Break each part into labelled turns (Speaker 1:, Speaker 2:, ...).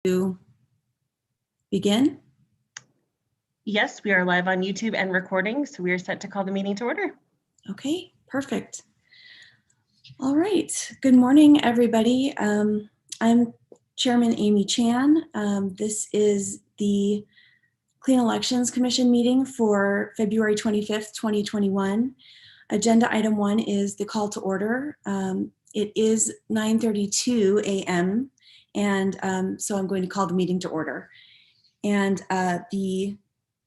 Speaker 1: to begin?
Speaker 2: Yes, we are live on YouTube and recording, so we are set to call the meeting to order.
Speaker 1: Okay, perfect. All right, good morning, everybody. I'm Chairman Amy Chan. This is the Clean Elections Commission meeting for February 25th, 2021. Agenda item 1 is the call to order. It is 9:32 a.m. and so I'm going to call the meeting to order. And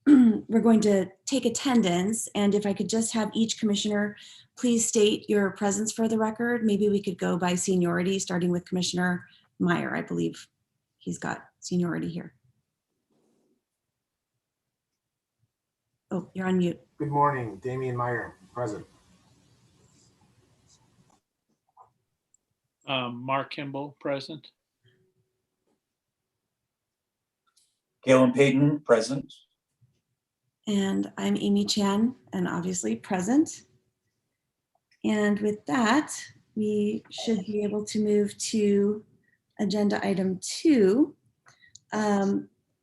Speaker 1: we're going to take attendance, and if I could just have each commissioner please state your presence for the record. Maybe we could go by seniority, starting with Commissioner Meyer. I believe he's got seniority here. Oh, you're on mute.
Speaker 3: Good morning, Damian Meyer, present.
Speaker 4: Mark Kimball, present.
Speaker 5: Galen Payton, present.
Speaker 1: And I'm Amy Chan, and obviously present. And with that, we should be able to move to agenda item 2,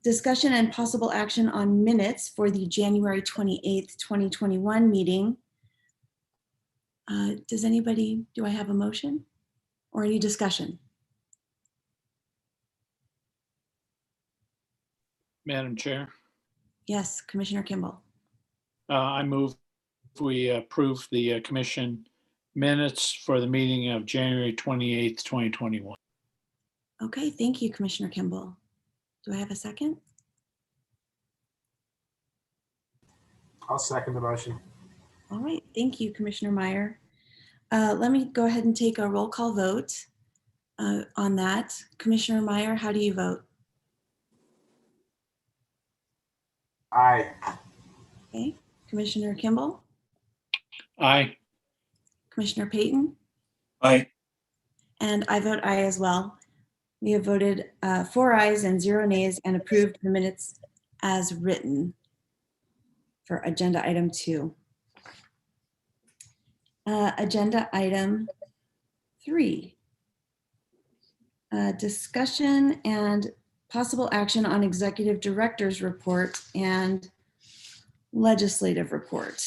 Speaker 1: discussion and possible action on minutes for the January 28th, 2021 meeting. Do I have a motion or any discussion?
Speaker 4: Madam Chair,
Speaker 1: Yes, Commissioner Kimball.
Speaker 4: I move we approve the commission minutes for the meeting of January 28th, 2021.
Speaker 1: Okay, thank you, Commissioner Kimball. Do I have a second?
Speaker 3: I'll second the motion.
Speaker 1: All right, thank you, Commissioner Meyer. Let me go ahead and take a roll call vote on that. Commissioner Meyer, how do you vote?
Speaker 3: Aye.
Speaker 1: Okay, Commissioner Kimball,
Speaker 4: Aye.
Speaker 1: Commissioner Payton,
Speaker 5: Aye.
Speaker 1: and I vote aye as well. We have voted 4 ayes and 0 nays and approved the minutes as written for agenda item 2. Agenda item 3, discussion and possible action on executive director's report and legislative report,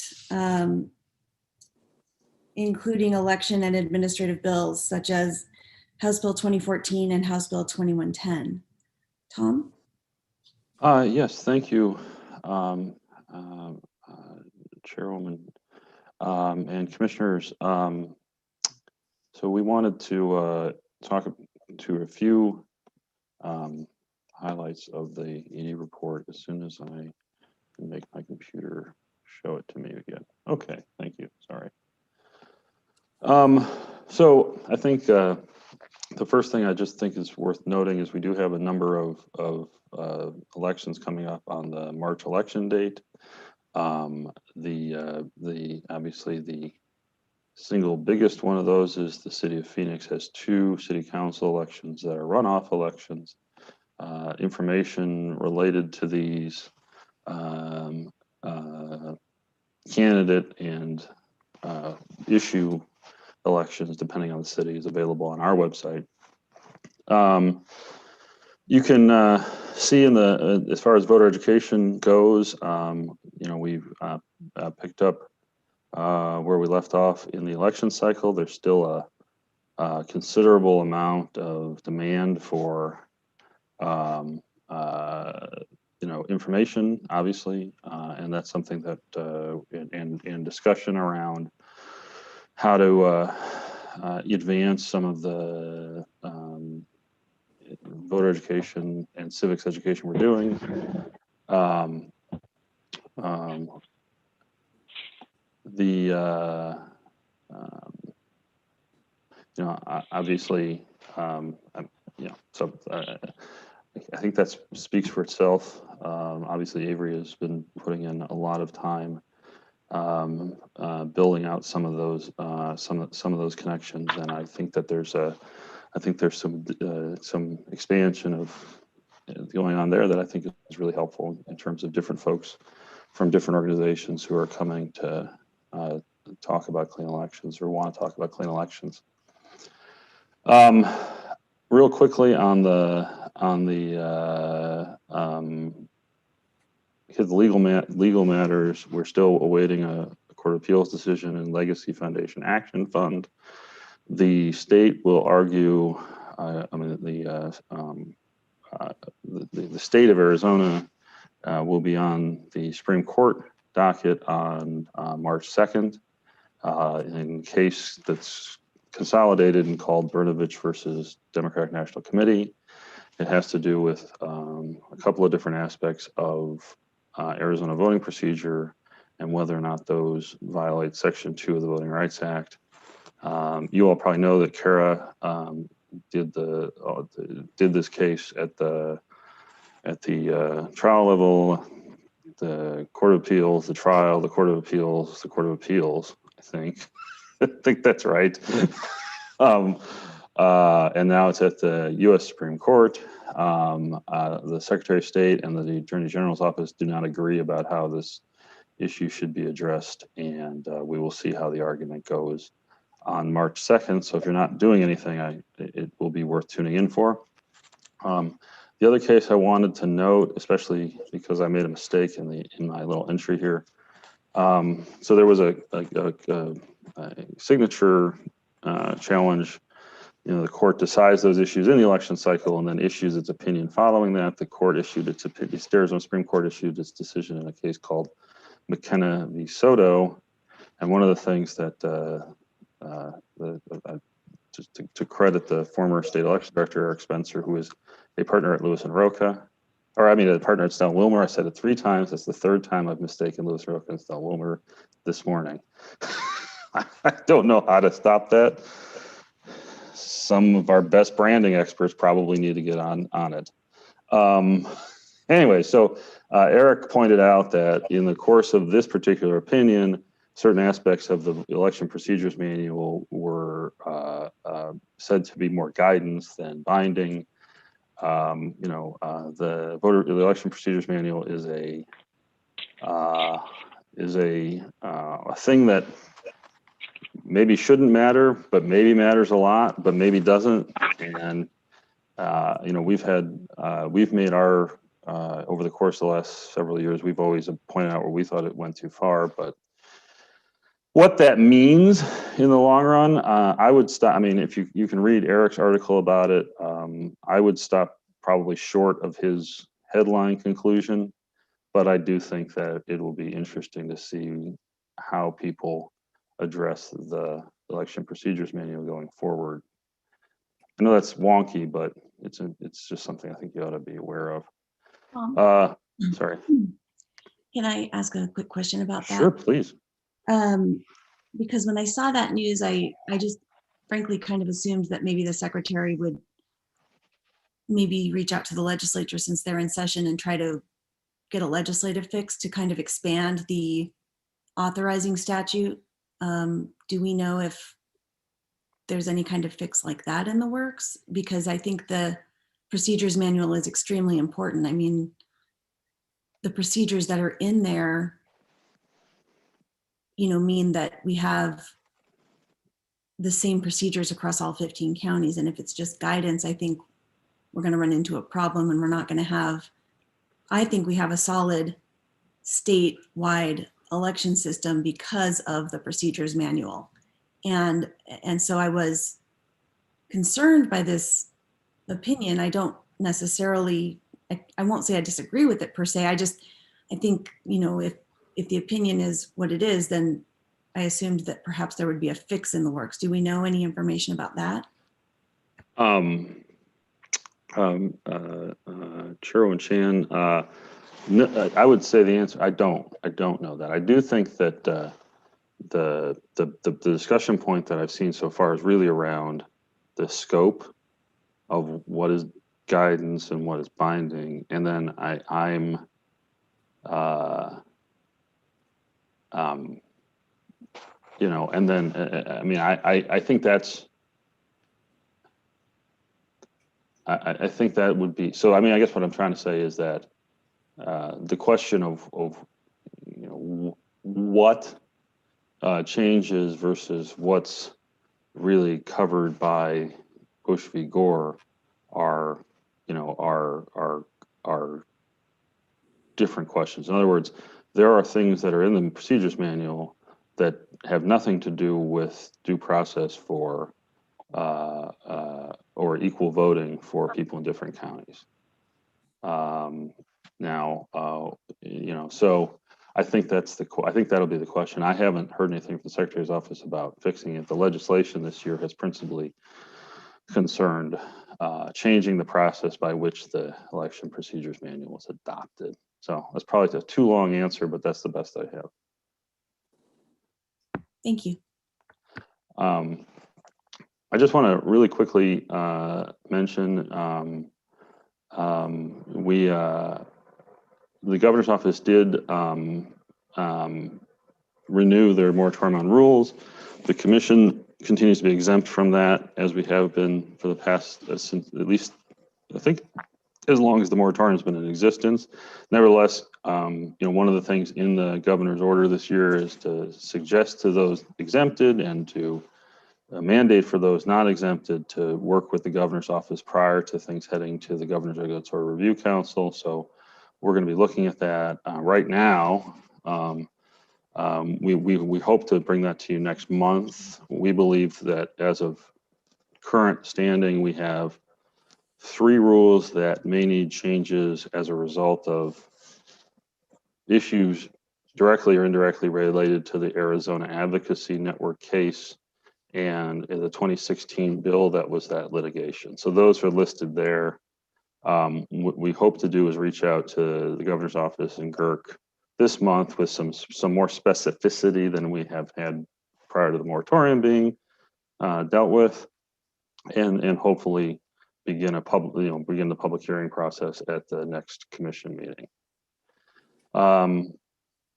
Speaker 1: including election and administrative bills such as House Bill 2014 and House Bill 2110. Tom?
Speaker 6: Yes, thank you, Chairwoman and Commissioners. So we wanted to talk to a few highlights of the ED report as soon as I can make my computer show it to me again. Okay, thank you, sorry. So I think the first thing I just think is worth noting is we do have a number of elections coming up on the March election date. Obviously the single biggest one of those is the city of Phoenix has 2 city council elections that are runoff elections. Information related to these candidate and issue elections, depending on the city, is available on our website. You can see in the as far as voter education goes, we've picked up where we left off in the election cycle. There's still a considerable amount of demand for information, obviously, and that's something that and discussion around how to advance some of the voter education and civics education we're doing. Obviously, so I think that speaks for itself. Obviously, Avery has been putting in a lot of time building out some of those connections, and I think that there's some expansion of going on there that I think is really helpful in terms of different folks from different organizations who are coming to talk about clean elections or want to talk about clean elections. Real quickly on the on the because legal matters, we're still awaiting a Court of Appeals decision in Legacy Foundation Action Fund. The state will argue. The state of Arizona will be on the Supreme Court docket on March 2nd in a case that's consolidated and called Brnovich versus Democratic National Committee. It has to do with a couple of different aspects of Arizona voting procedure and whether or not those violate Section 2 of the Voting Rights Act. You all probably know that Kara did this case at the trial level, the Court of Appeals, the trial, the Court of Appeals, the Court of Appeals. I think that's right. And now it's at the U.S. Supreme Court. The Secretary of State and the Attorney General's office do not agree about how this issue should be addressed, and we will see how the argument goes on March 2nd. So if you're not doing anything, it will be worth tuning in for. The other case I wanted to note, especially because I made a mistake in my little entry here. So there was a signature challenge. The court decides those issues in the election cycle and then issues its opinion following that. The court issued its opinion. The Arizona Supreme Court issued its decision in a case called McKenna v. Soto. And one of the things that just to credit the former state election director, Eric Spencer, who is a partner at Lewis and Rocha, a partner at Stone Wilmer. I said it 3 times. That's the 3rd time I've mistaken Lewis and Rocha and Stone Wilmer this morning. I don't know how to stop that. Some of our best branding experts probably need to get on it. Anyway, so Eric pointed out that in the course of this particular opinion, certain aspects of the election procedures manual were said to be more guidance than binding. The election procedures manual is a thing that maybe shouldn't matter, but maybe matters a lot, but maybe doesn't. And we've made our over the course of the last several years, we've always pointed out where we thought it went too far, but what that means in the long run, I would stop. I mean, if you can read Eric's article about it, I would stop probably short of his headline conclusion, but I do think that it will be interesting to see how people address the election procedures manual going forward. I know that's wonky, but it's just something I think you ought to be aware of. Sorry.
Speaker 1: Can I ask a quick question about that?
Speaker 6: Sure, please.
Speaker 1: Because when I saw that news, I just frankly kind of assumed that maybe the secretary would maybe reach out to the legislature since they're in session and try to get a legislative fix to kind of expand the authorizing statute. Do we know if there's any kind of fix like that in the works? Because I think the procedures manual is extremely important. I mean, the procedures that are in there, mean that we have the same procedures across all 15 counties. And if it's just guidance, I think we're going to run into a problem and we're not going to have, I think we have a solid statewide election system because of the procedures manual. And so I was concerned by this opinion. I don't necessarily, I won't say I disagree with it per se. I think, if the opinion is what it is, then I assumed that perhaps there would be a fix in the works. Do we know any information about that?
Speaker 6: Sherwin Chan, no, I would say the answer, I don't know that. I do think that the discussion point that I've seen so far is really around the scope of what is guidance and what is binding. And then I'm and then, I think that's, I think that would be, so, I guess what I'm trying to say is that the question of what changes versus what's really covered by Bush v. Gore are, are different questions. In other words, there are things that are in the procedures manual that have nothing to do with due process for or equal voting for people in different counties. So I think that'll be the question. I haven't heard anything from the Secretary's office about fixing it. The legislation this year has principally concerned changing the process by which the election procedures manual was adopted. So that's probably a too long answer, but that's the best I have.
Speaker 1: Thank you.
Speaker 6: I just want to really quickly mention the governor's office did renew their moratorium on rules. The commission continues to be exempt from that, as we have been for the past, since at least, I think, as long as the moratorium has been in existence. Nevertheless, one of the things in the governor's order this year is to suggest to those exempted and to mandate for those not exempted to work with the governor's office prior to things heading to the Governor's Regulatory Review Council. So we're going to be looking at that right now. We hope to bring that to you next month. We believe that as of current standing, we have 3 rules that may need changes as a result of issues directly or indirectly related to the Arizona Advocacy Network case and the 2016 bill that was that litigation. So those are listed there. What we hope to do is reach out to the governor's office in GERC this month with some more specificity than we have had prior to the moratorium being dealt with, and hopefully begin the public hearing process at the next commission meeting.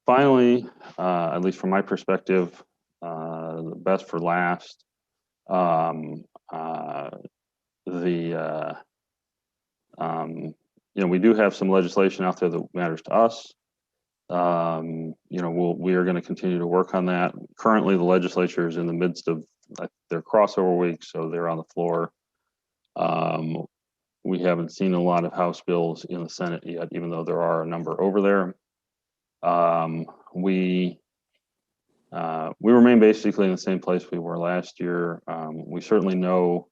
Speaker 6: Finally, at least from my perspective, the best for last, we do have some legislation out there that matters to us. We are going to continue to work on that. Currently, the legislature is in the midst of their crossover week, so they're on the floor. We haven't seen a lot of House bills in the Senate yet, even though there are a number over there. We remain basically in the same place we were last year. We certainly know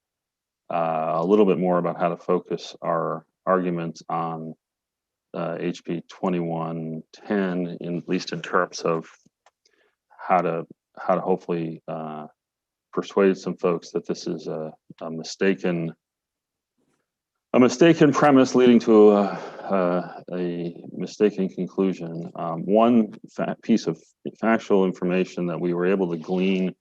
Speaker 6: a little bit more about how to focus our arguments on HB 2110, at least in terms of how to hopefully persuade some folks that this is a mistaken premise leading to a mistaken conclusion. One piece of factual information that we were able to glean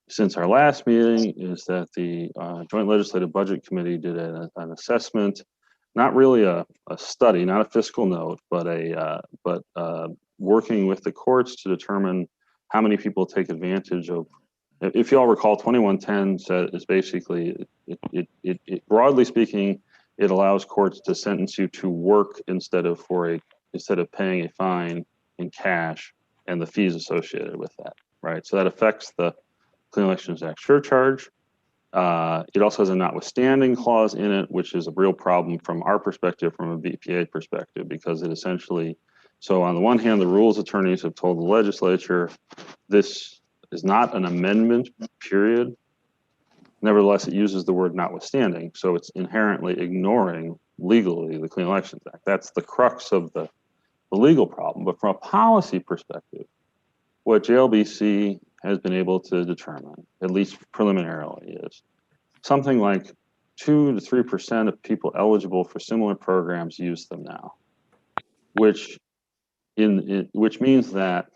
Speaker 6: since our last meeting is that the Joint Legislative Budget Committee did an assessment, not really a study, not a fiscal note, but working with the courts to determine how many people take advantage of. If you all recall, 2110 is basically, it broadly speaking, it allows courts to sentence you to work instead of paying a fine in cash and the fees associated with that, right? So that affects the Clean Elections Act surcharge. It also has a notwithstanding clause in it, which is a real problem from our perspective, from a BPA perspective, because it essentially, so on the one hand, the rules attorneys have told the legislature this is not an amendment, period. Nevertheless, it uses the word notwithstanding, so it's inherently ignoring legally the Clean Elections Act. That's the crux of the legal problem. But from a policy perspective, what JLBC has been able to determine, at least preliminarily, is something like 2 to 3% of people eligible for similar programs use them now, which means that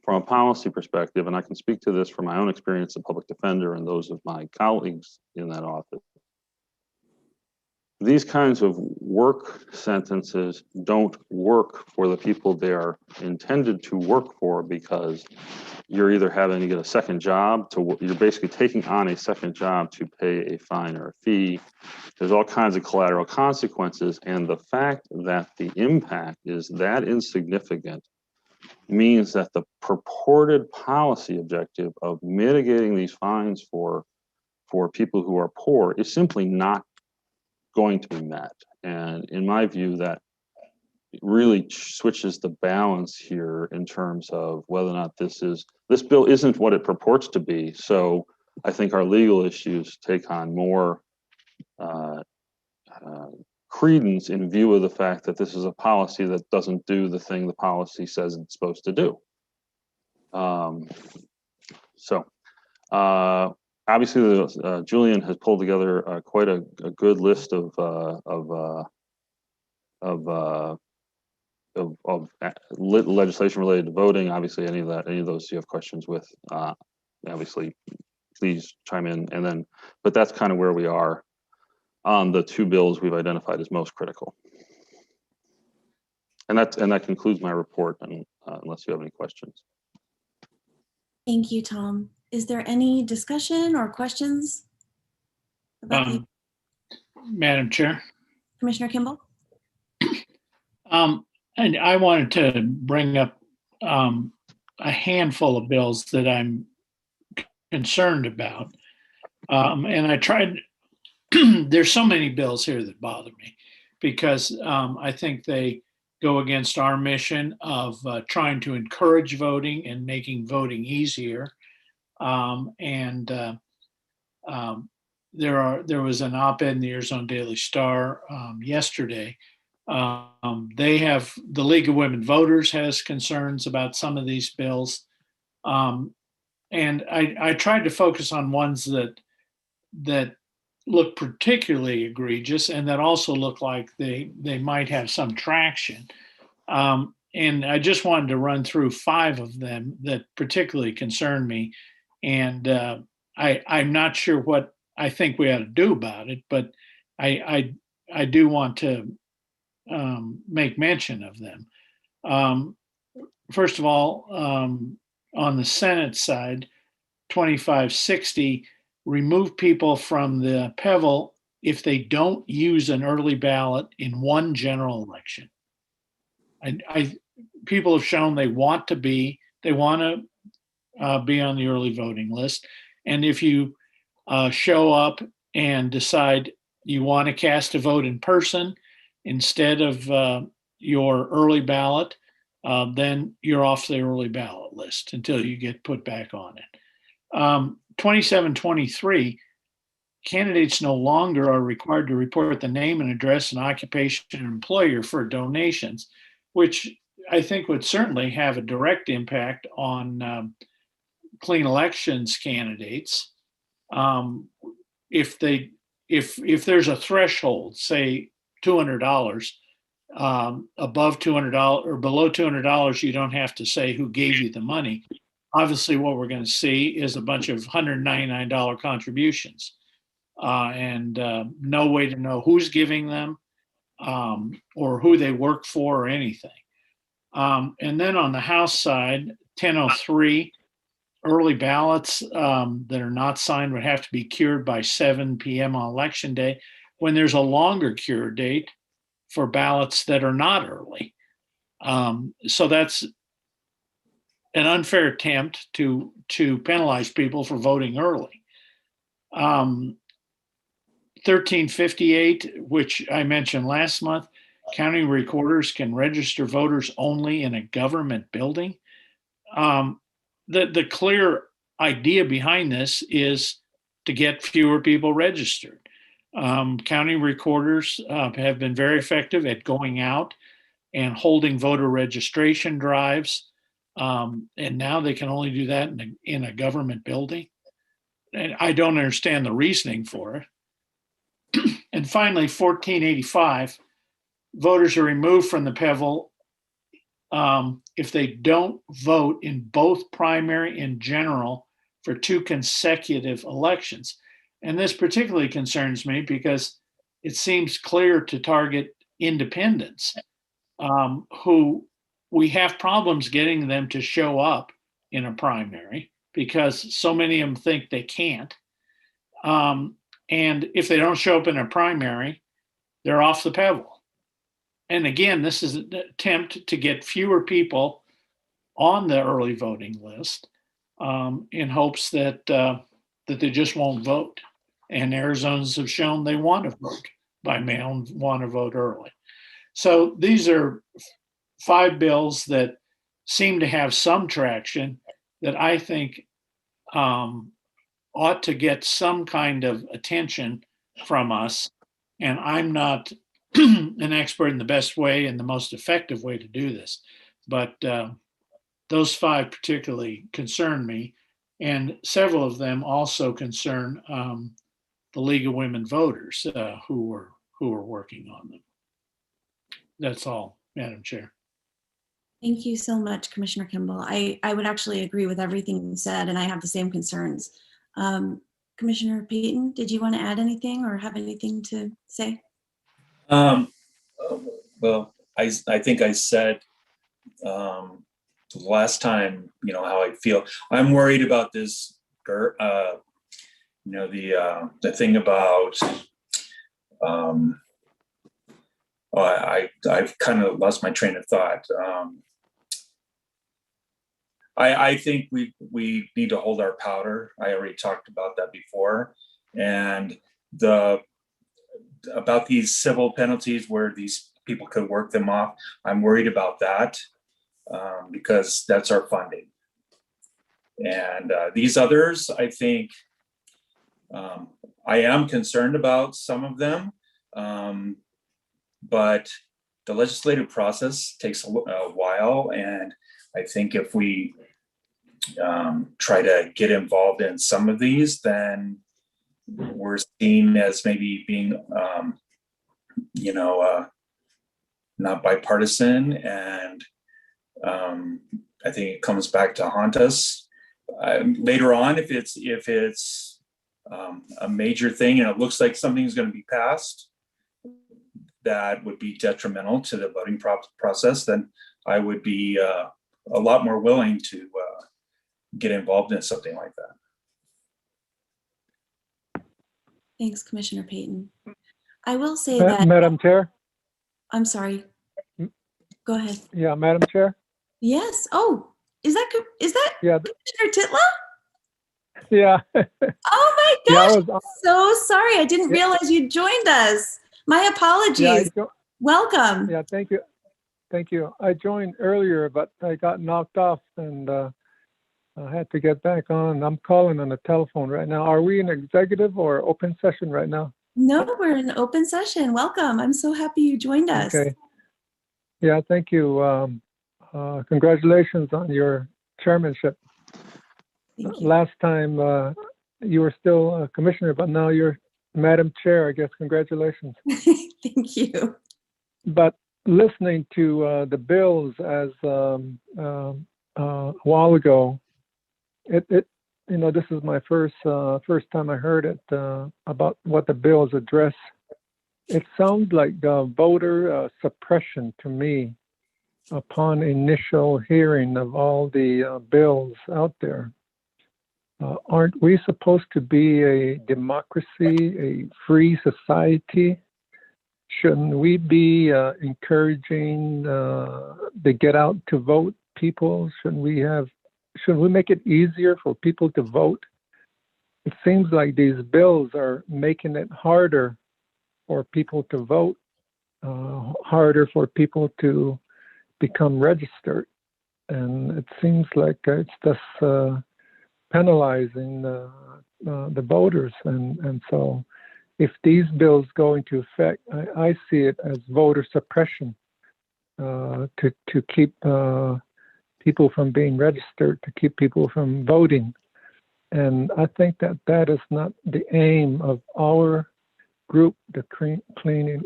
Speaker 6: from a policy perspective, and I can speak to this from my own experience as a public defender and those of my colleagues in that office, these kinds of work sentences don't work for the people they are intended to work for, because you're either having to get a second job you're basically taking on a second job to pay a fine or a fee. There's all kinds of collateral consequences, and the fact that the impact is that insignificant means that the purported policy objective of mitigating these fines for people who are poor is simply not going to be met. And in my view, that really switches the balance here in terms of whether or not this bill isn't what it purports to be. So I think our legal issues take on more credence in view of the fact that this is a policy that doesn't do the thing the policy says it's supposed to do. Obviously, Julian has pulled together quite a good list of legislation related to voting. Obviously, any of those you have questions with, obviously, please chime in. And then, but that's kind of where we are on the two bills we've identified as most critical. And that concludes my report. And unless you have any questions.
Speaker 1: Thank you, Tom. Is there any discussion or questions about the
Speaker 4: Madam Chair.
Speaker 1: Commissioner Kimball?
Speaker 4: And I wanted to bring up a handful of bills that I'm concerned about. And I tried, there's so many bills here that bother me because I think they go against our mission of trying to encourage voting and making voting easier. There was an op-ed in the Arizona Daily Star yesterday. The League of Women Voters has concerns about some of these bills. And I tried to focus on ones that look particularly egregious and that also look like they might have some traction. And I just wanted to run through 5 of them that particularly concern me. And I'm not sure what I think we ought to do about it, but I do want to make mention of them. First of all, on the Senate side, 2560, remove people from the PEVL if they don't use an early ballot in one general election. People have shown they want to be on the early voting list. And if you show up and decide you want to cast a vote in person instead of your early ballot, then you're off the early ballot list until you get put back on it. 2723, candidates no longer are required to report the name and address and occupation and employer for donations, which I think would certainly have a direct impact on clean elections candidates. If there's a threshold, say $200, above $200 or below $200, you don't have to say who gave you the money. Obviously, what we're going to see is a bunch of $199 contributions and no way to know who's giving them or who they work for or anything. And then on the House side, 1003, early ballots that are not signed would have to be cured by 7 p.m. on election day, when there's a longer cure date for ballots that are not early. So that's an unfair attempt to penalize people for voting early. 1358, which I mentioned last month, county recorders can register voters only in a government building. The clear idea behind this is to get fewer people registered. County recorders have been very effective at going out and holding voter registration drives. And now they can only do that in a government building. And I don't understand the reasoning for it. And finally, 1485, voters are removed from the PEVL if they don't vote in both primary and general for 2 consecutive elections. And this particularly concerns me because it seems clear to target independents who we have problems getting them to show up in a primary because so many of them think they can't. And if they don't show up in a primary, they're off the PEVL. And again, this is an attempt to get fewer people on the early voting list in hopes that they just won't vote. And Arizonans have shown they want to vote. by mail and want to vote early. So these are 5 bills that seem to have some traction that I think ought to get some kind of attention from us. And I'm not an expert in the best way and the most effective way to do this, but those 5 particularly concern me, and several of them also concern the League of Women Voters who are working on them. That's all, Madam Chair.
Speaker 1: Thank you so much, Commissioner Kimball. I would actually agree with everything you said, and I have the same concerns. Commissioner Payton, did you want to add anything or have anything to say?
Speaker 5: Well, I think I said last time, how I feel. I'm worried about this, the thing about, I've kind of lost my train of thought. I think we need to hold our powder. I already talked about that before. And about these civil penalties where these people could work them off, I'm worried about that because that's our funding. And these others, I think, I am concerned about some of them, but the legislative process takes a while. And I think if we try to get involved in some of these, then we're seen as maybe being, not bipartisan. And I think it comes back to haunt us later on if it's a major thing and it looks like something's going to be passed that would be detrimental to the voting process. Then I would be a lot more willing to get involved in something like that.
Speaker 1: Thanks, Commissioner Payton. I will say that.
Speaker 7: Madam Chair?
Speaker 1: I'm sorry. Go ahead.
Speaker 7: Yeah, Madam Chair?
Speaker 1: Yes. Oh, is that
Speaker 7: Yeah.
Speaker 1: Commissioner Titla?
Speaker 7: Yeah.
Speaker 1: Oh my
Speaker 7: Yeah,
Speaker 1: gosh, I'm so sorry. I didn't realize you joined us. My apologies. Welcome.
Speaker 7: Yeah, thank you. Thank you. I joined earlier, but I got knocked off and I had to get back on. I'm calling on the telephone right now. Are we in executive or open session right now?
Speaker 1: No, we're in open session. Welcome. I'm so happy you joined us.
Speaker 7: Okay. Yeah, thank you. Congratulations on your chairmanship.
Speaker 1: Thank you.
Speaker 7: Last time you were still a commissioner, but now you're Madam Chair. I guess congratulations.
Speaker 1: Thank you.
Speaker 7: But listening to the bills as a while ago, this is my first time I heard it about what the bills address. It sounds like voter suppression to me upon initial hearing of all the bills out there. Aren't we supposed to be a democracy, a free society? Shouldn't we be encouraging the get out to vote people? Shouldn't we make it easier for people to vote? It seems like these bills are making it harder for people to vote, harder for people to become registered. And it seems like it's just penalizing the voters. And so if these bills go into effect, I see it as voter suppression to keep people from being registered, to keep people from voting. And I think that is not the aim of our group, the Clean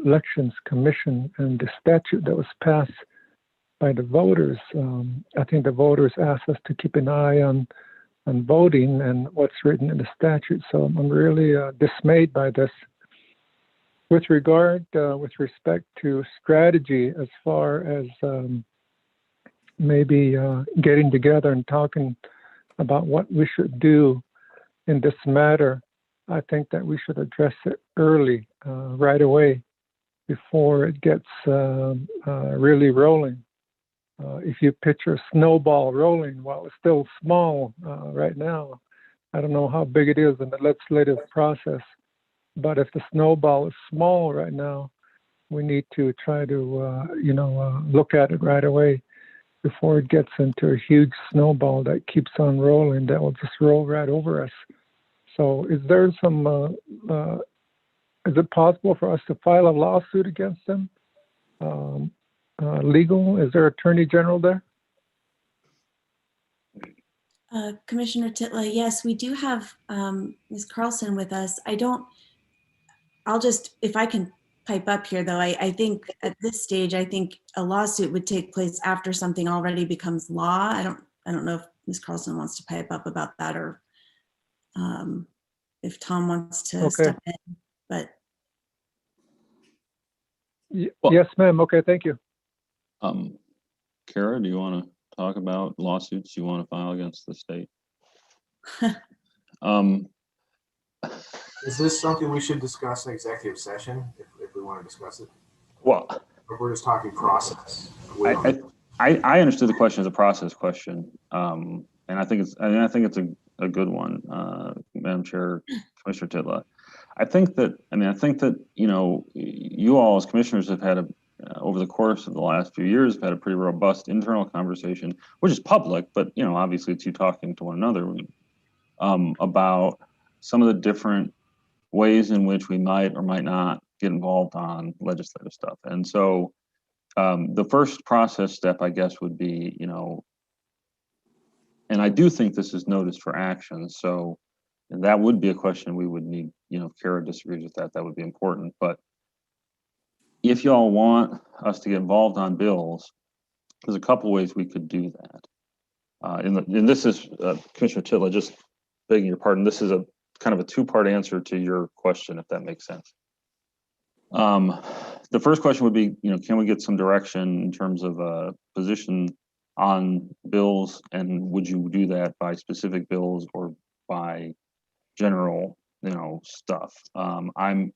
Speaker 7: Elections Commission, and the statute that was passed by the voters. I think the voters asked us to keep an eye on voting and what's written in the statute. So I'm really dismayed by this. With respect to strategy, as far as maybe getting together and talking about what we should do in this matter, I think that we should address it early, right away, before it gets really rolling. If you picture a snowball rolling while it's still small right now, I don't know how big it is in the legislative process. But if the snowball is small right now, we need to try to, look at it right away before it gets into a huge snowball that keeps on rolling, that will just roll right over us. So is there some, is it possible for us to file a lawsuit against them? Legal? Is there attorney general there?
Speaker 1: Commissioner Titla, yes, we do have Ms. Carlson with us. I'll just, if I can pipe up here though, I think at this stage, I think a lawsuit would take place after something already becomes law. I don't know if Ms. Carlson wants to pipe up about that, or if Tom wants to step in, but.
Speaker 6: Well-
Speaker 7: Yes, ma'am. Okay, thank you.
Speaker 6: Kara, do you want to talk about lawsuits you want to file against the state?
Speaker 3: Is this something we should discuss in executive session if we want to discuss it?
Speaker 6: Well,
Speaker 3: Or we're just talking process?
Speaker 6: I understood the question as a process question, and I think it's a good one, Madam Chair, Commissioner Titla. I think that you all as commissioners have had over the course of the last few years have had a pretty robust internal conversation, which is public, but obviously it's you talking to one another about some of the different ways in which we might or might not get involved on legislative stuff. And so the first process step, I guess, would be, and I do think this is notice for action. So that would be a question we would need, if Kara disagrees with that, that would be important. But if y'all want us to get involved on bills, there's a couple ways we could do that. And this is, Commissioner Titla, just begging your pardon, this is a kind of a two-part answer to your question, if that makes sense. The first question would be, can we get some direction in terms of a position on bills, and would you do that by specific bills or by general, stuff? I'm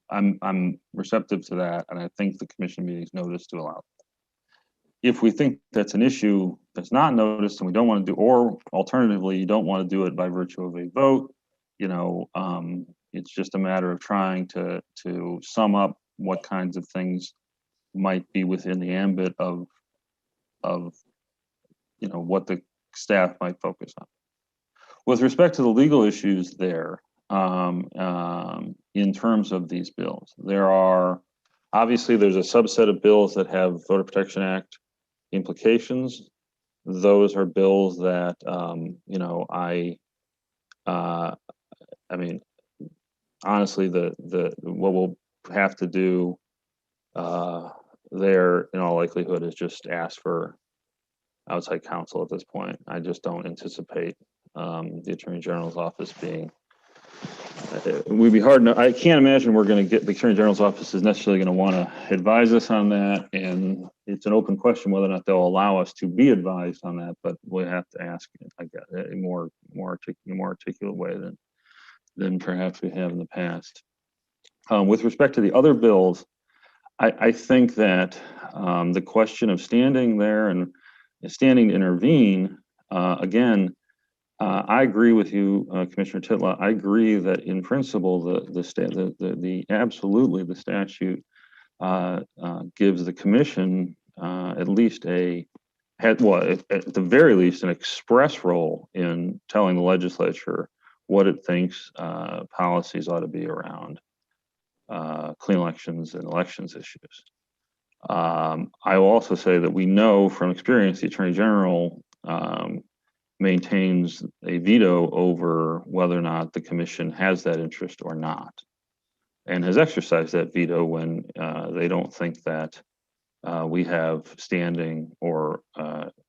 Speaker 6: receptive to that, and I think the commission meetings notice to allow. If we think that's an issue that's not noticed and we don't want to do, or alternatively, you don't want to do it by virtue of a vote, it's just a matter of trying to sum up what kinds of things might be within the ambit of what the staff might focus on. With respect to the legal issues there, in terms of these bills, there's a subset of bills that have Voter Protection Act implications. Those are bills that honestly, what we'll have to do there, in all likelihood, is just ask for outside counsel at this point. I just don't anticipate the Attorney General's office being. It would be hard. I can't imagine we're going to get the Attorney General's office is necessarily going to want to advise us on that, and it's an open question whether or not they'll allow us to be advised on that. But we have to ask, I guess, a more articulate way than perhaps we have in the past. With respect to the other bills, I think that the question of standing there and standing to intervene, again, I agree with you, Commissioner Titla. I agree that in principle, the statute gives the commission at least at the very least, an express role in telling the legislature what it thinks policies ought to be around clean elections and elections issues. I will also say that we know from experience the Attorney General maintains a veto over whether or not the commission has that interest or not, and has exercised that veto when they don't think that we have standing or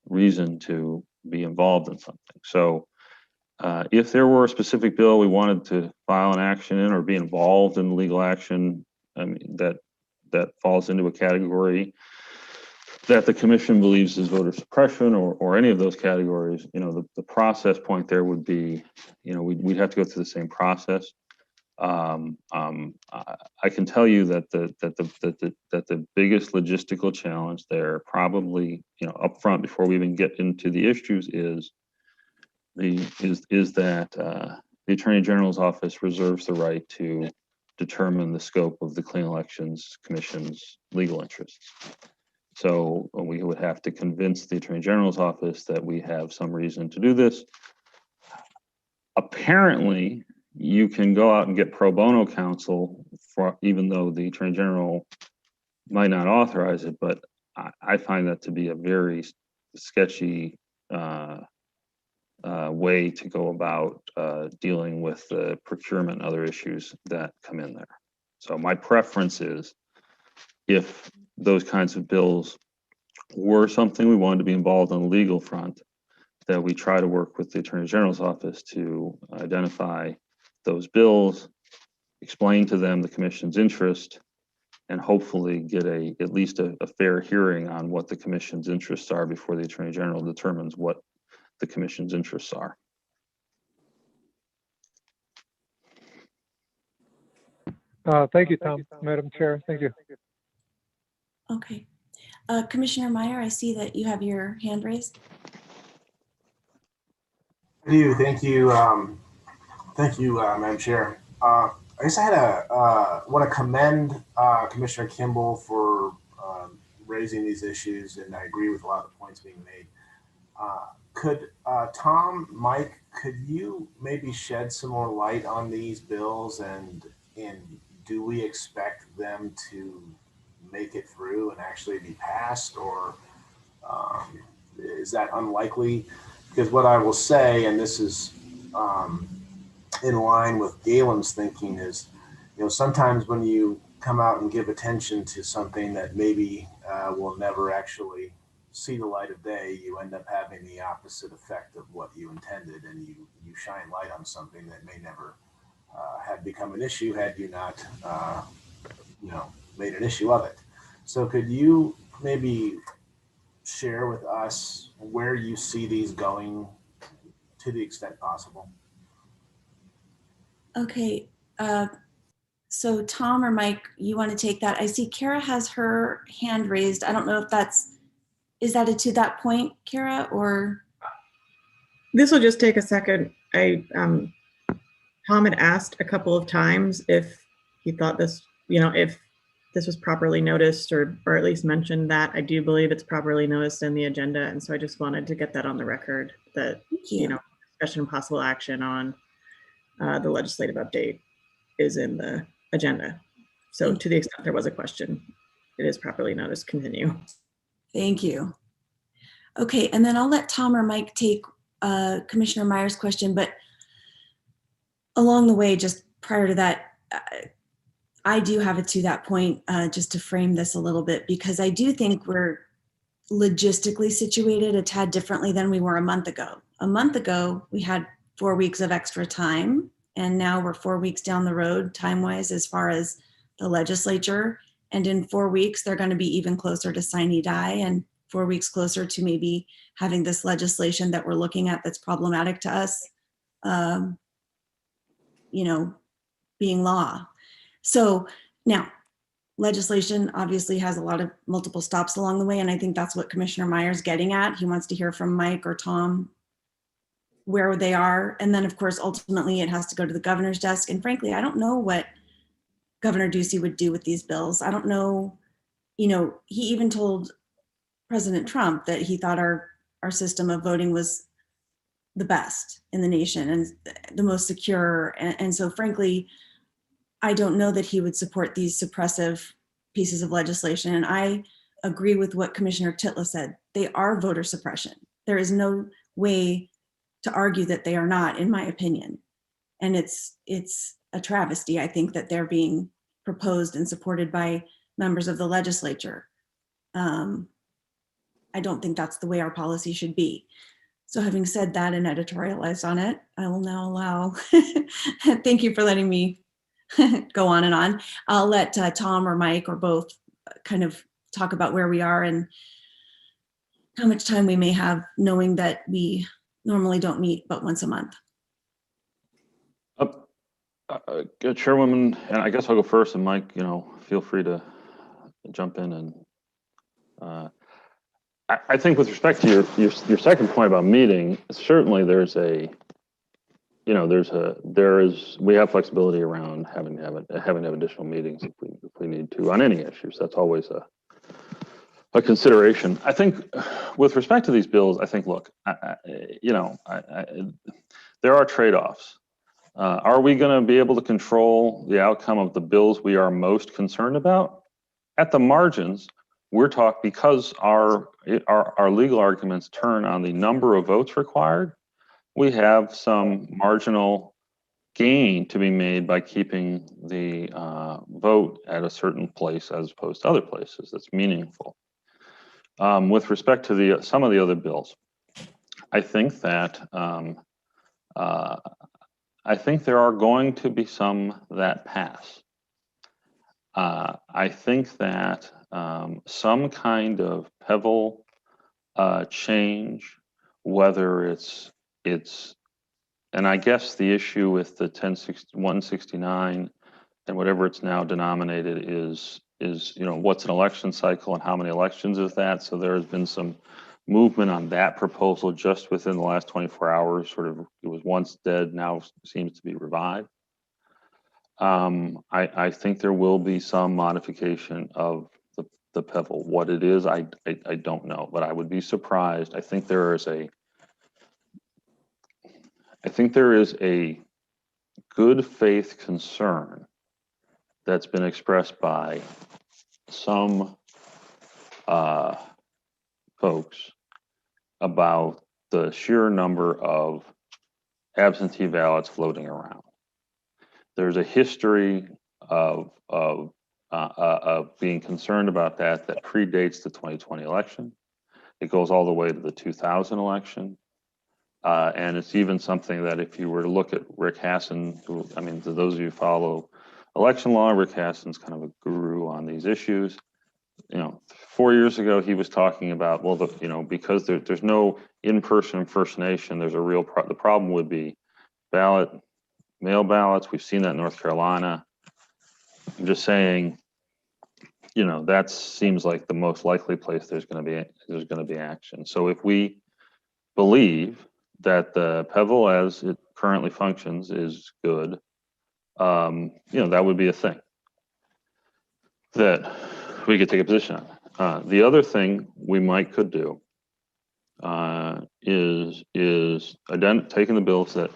Speaker 6: reason to be involved in something. So if there were a specific bill we wanted to file an action in or be involved in legal action, that falls into a category that the commission believes is voter suppression or any of those categories, the process point there would be, we'd have to go through the same process. I can tell you that the biggest logistical challenge there, probably up front before we even get into the issues, is that the Attorney General's office reserves the right to determine the scope of the Clean Elections Commission's legal interests. So we would have to convince the Attorney General's office that we have some reason to do this. Apparently, you can go out and get pro bono counsel for, even though the Attorney General might not authorize it, but I find that to be a very sketchy way to go about dealing with the procurement and other issues that come in there. So my preference is, if those kinds of bills were something we wanted to be involved on the legal front, that we try to work with the Attorney General's office to identify those bills, explain to them the Commission's interest, and hopefully get at least a fair hearing on what the Commission's interests are before the Attorney General determines what the Commission's interests are.
Speaker 7: Thank you, Tom. Madam Chair, thank you.
Speaker 1: Okay. Commissioner Meyer, I see that you have your hand raised.
Speaker 3: I do. Thank you. Thank you, Madam Chair. I guess I had want to commend Commissioner Kimball for raising these issues, and I agree with a lot of the points being made. Could Tom, Mike, could you maybe shed some more light on these bills, and do we expect them to make it through and actually be passed, or is that unlikely? Because what I will say, and this is in line with Galen's thinking, is, sometimes when you come out and give attention to something that maybe will never actually see the light of day, you end up having the opposite effect of what you intended, and you shine light on something that may never have become an issue had you not made an issue of it. So could you maybe share with us where you see these going to the extent possible?
Speaker 1: Okay. So Tom or Mike, you want to take that? I see Kara has her hand raised. I don't know if is that to that point, Kara, or?
Speaker 8: This will just take a second. Tom had asked a couple of times if he thought this, if this was properly noticed, or at least mentioned that. I do believe it's properly noticed in the agenda. And so I just wanted to get that on the record, that, discussion and possible action on the legislative update is in the agenda. So to the extent there was a question, it is properly noticed. Continue.
Speaker 1: Thank you. Okay, and then I'll let Tom or Mike take Commissioner Meyer's question, but along the way, just prior to that, I do have it to that point, just to frame this a little bit, because I do think we're logistically situated a tad differently than we were a month ago. A month ago, we had 4 weeks of extra time, and now we're 4 weeks down the road time-wise as far as the legislature. And in 4 weeks, they're going to be even closer to sine die, and 4 weeks closer to maybe having this legislation that we're looking at that's problematic to us, being law. So now, legislation obviously has a lot of multiple stops along the way, and I think that's what Commissioner Meyer's getting at. He wants to hear from Mike or Tom where they are, and then of course ultimately it has to go to the governor's desk. And frankly, I don't know what Governor Ducey would do with these bills. I don't know. He even told President Trump that he thought our system of voting was the best in the nation and the most secure. And so frankly, I don't know that he would support these suppressive pieces of legislation. And I agree with what Commissioner Titla said. They are voter suppression. There is no way to argue that they are not, in my opinion. And it's a travesty, I think, that they're being proposed and supported by members of the legislature. I don't think that's the way our policy should be. So having said that and editorialized on it, I will now allow, thank you for letting me go on and on. I'll let Tom or Mike or both kind of talk about where we are and how much time we may have, knowing that we normally don't meet but once a month.
Speaker 6: Chairwoman, and I guess I'll go first, and Mike, feel free to jump in. And I think with respect to your second point about meeting, certainly there's a you know, we have flexibility around having to have additional meetings if we need to on any issues. That's always a consideration. I think with respect to these bills, I think, look, there are trade-offs. Are we going to be able to control the outcome of the bills we are most concerned about? At the margins, we're talking, because our legal arguments turn on the number of votes required, we have some marginal gain to be made by keeping the vote at a certain place as opposed to other places. That's meaningful. With respect to some of the other bills, I think that there are going to be some that pass. I think that some kind of PEVL change, whether it's, and I guess the issue with the 169 and whatever it's now denominated is what's an election cycle and how many elections is that? So there has been some movement on that proposal just within the last 24 hours. Sort of, it was once dead, now seems to be revived. I think there will be some modification of the PEVL. What it is, I don't know, but I would be surprised. I think there is a good faith concern that's been expressed by some folks about the sheer number of absentee ballots floating around. There's a history of being concerned about that predates the 2020 election. It goes all the way to the 2000 election. And it's even something that if you were to look at Rick Hasson, who, I mean, to those of you who follow election law, Rick Hasson's kind of a guru on these issues. 4 years ago, he was talking about, well, because there's no in-person impersonation, there's a real the problem would be mail ballots. We've seen that in North Carolina. I'm just saying, that seems like the most likely place there's going to be action. So if we believe that the PEVL as it currently functions is good, that would be a thing that we could take a position on. The other thing we could do is taking the bills that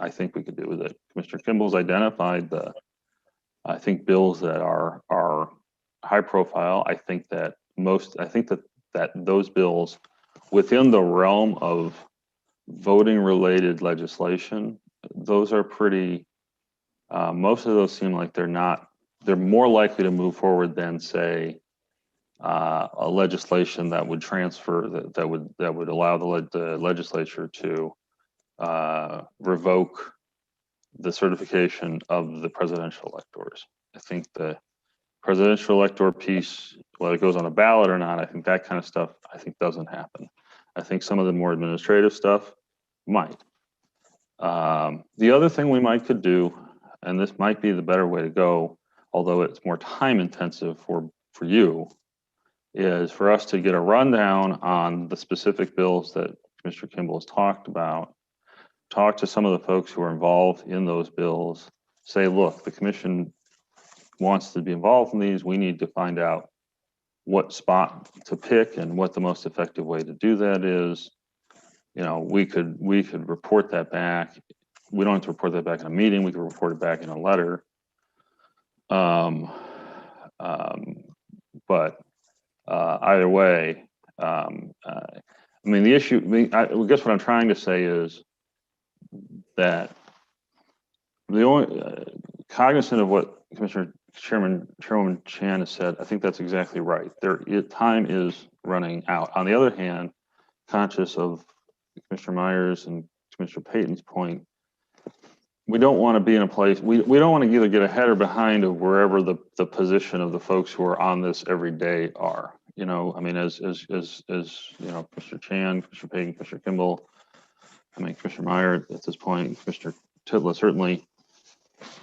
Speaker 6: I think we could do that Commissioner Kimball's identified bills that are high profile. I think that those bills within the realm of voting related legislation, those are pretty, most of those seem like they're more likely to move forward than, say, a legislation that would transfer, that would allow the legislature to revoke the certification of the presidential electors. I think the presidential elector piece, whether it goes on a ballot or not, I think that kind of stuff, doesn't happen. I think some of the more administrative stuff might. The other thing we could do, and this might be the better way to go, although it's more time intensive for you, is for us to get a rundown on the specific bills that Mr. Kimball has talked about, talk to some of the folks who are involved in those bills, say, look, the commission wants to be involved in these. We need to find out what spot to pick and what the most effective way to do that is. We could report that back. We don't have to report that back in a meeting. We could report it back in a letter. But either way, the issue, I guess what I'm trying to say is that the only, cognizant of what Chairman Chan has said, I think that's exactly right. Time is running out. On the other hand, conscious of Commissioner Myers and Commissioner Payton's point, we don't want to be in a place, we don't want to either get ahead or behind of wherever the position of the folks who are on this every day are. As Commissioner Chan, Commissioner Payton, Commissioner Kimball, Commissioner Meyer at this point, Commissioner Titla, certainly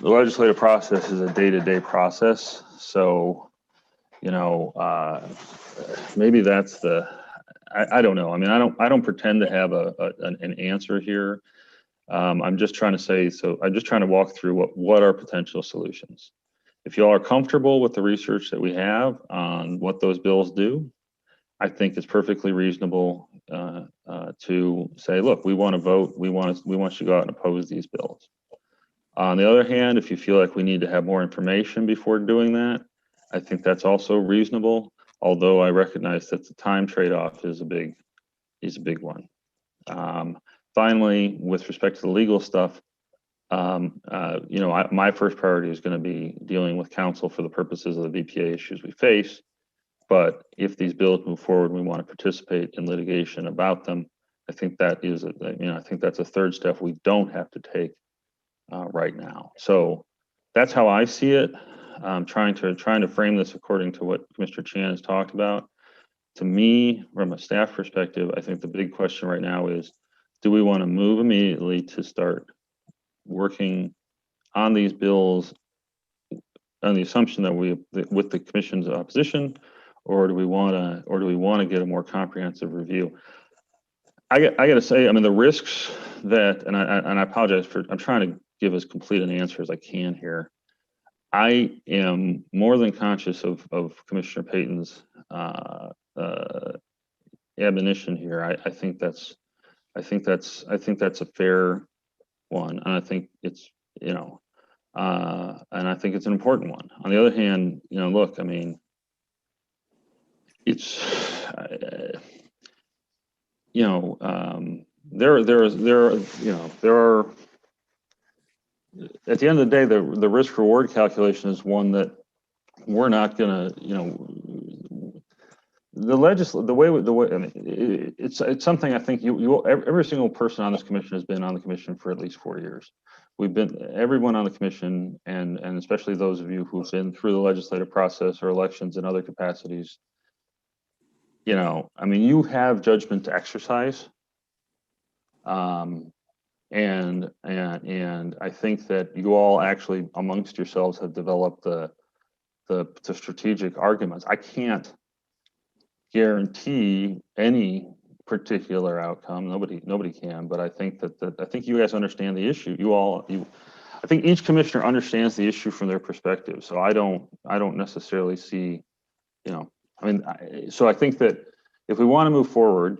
Speaker 6: the legislative process is a day-to-day process. So, maybe that's I don't know. I don't pretend to have an answer here. I'm just trying to say, so I'm just trying to walk through what are potential solutions. If you all are comfortable with the research that we have on what those bills do, I think it's perfectly reasonable to say, look, we want to vote. We want you to go out and oppose these bills. On the other hand, if you feel like we need to have more information before doing that, I think that's also reasonable. Although I recognize that the time trade-off is a big one. Finally, with respect to the legal stuff, my first priority is going to be dealing with counsel for the purposes of the BPA issues we face. But if these bills move forward, we want to participate in litigation about them. I think that is, I think that's a third step we don't have to take right now. So that's how I see it. I'm trying to frame this according to what Mr. Chan has talked about. To me, from a staff perspective, I think the big question right now is, do we want to move immediately to start working on these bills on the assumption that with the commission's opposition, or do we want to get a more comprehensive review? I got to say, I mean, the risks that, and I apologize for, I'm trying to give as complete an answer as I can here. I am more than conscious of Commissioner Payton's admonition here. I think that's a fair one, and I think it's and I think it's an important one. On the other hand, look, I mean, it's there are at the end of the day, the risk reward calculation is one that we're not gonna, the way, I mean, it's something I think every single person on this commission has been on the commission for at least 4 years. Everyone on the commission, and especially those of you who've been through the legislative process or elections in other capacities, I mean, you have judgment to exercise. And I think that you all actually amongst yourselves have developed the strategic arguments. I can't guarantee any particular outcome. Nobody can, but I think I think you guys understand the issue. I think each commissioner understands the issue from their perspective. So I don't necessarily see, so I think that if we want to move forward,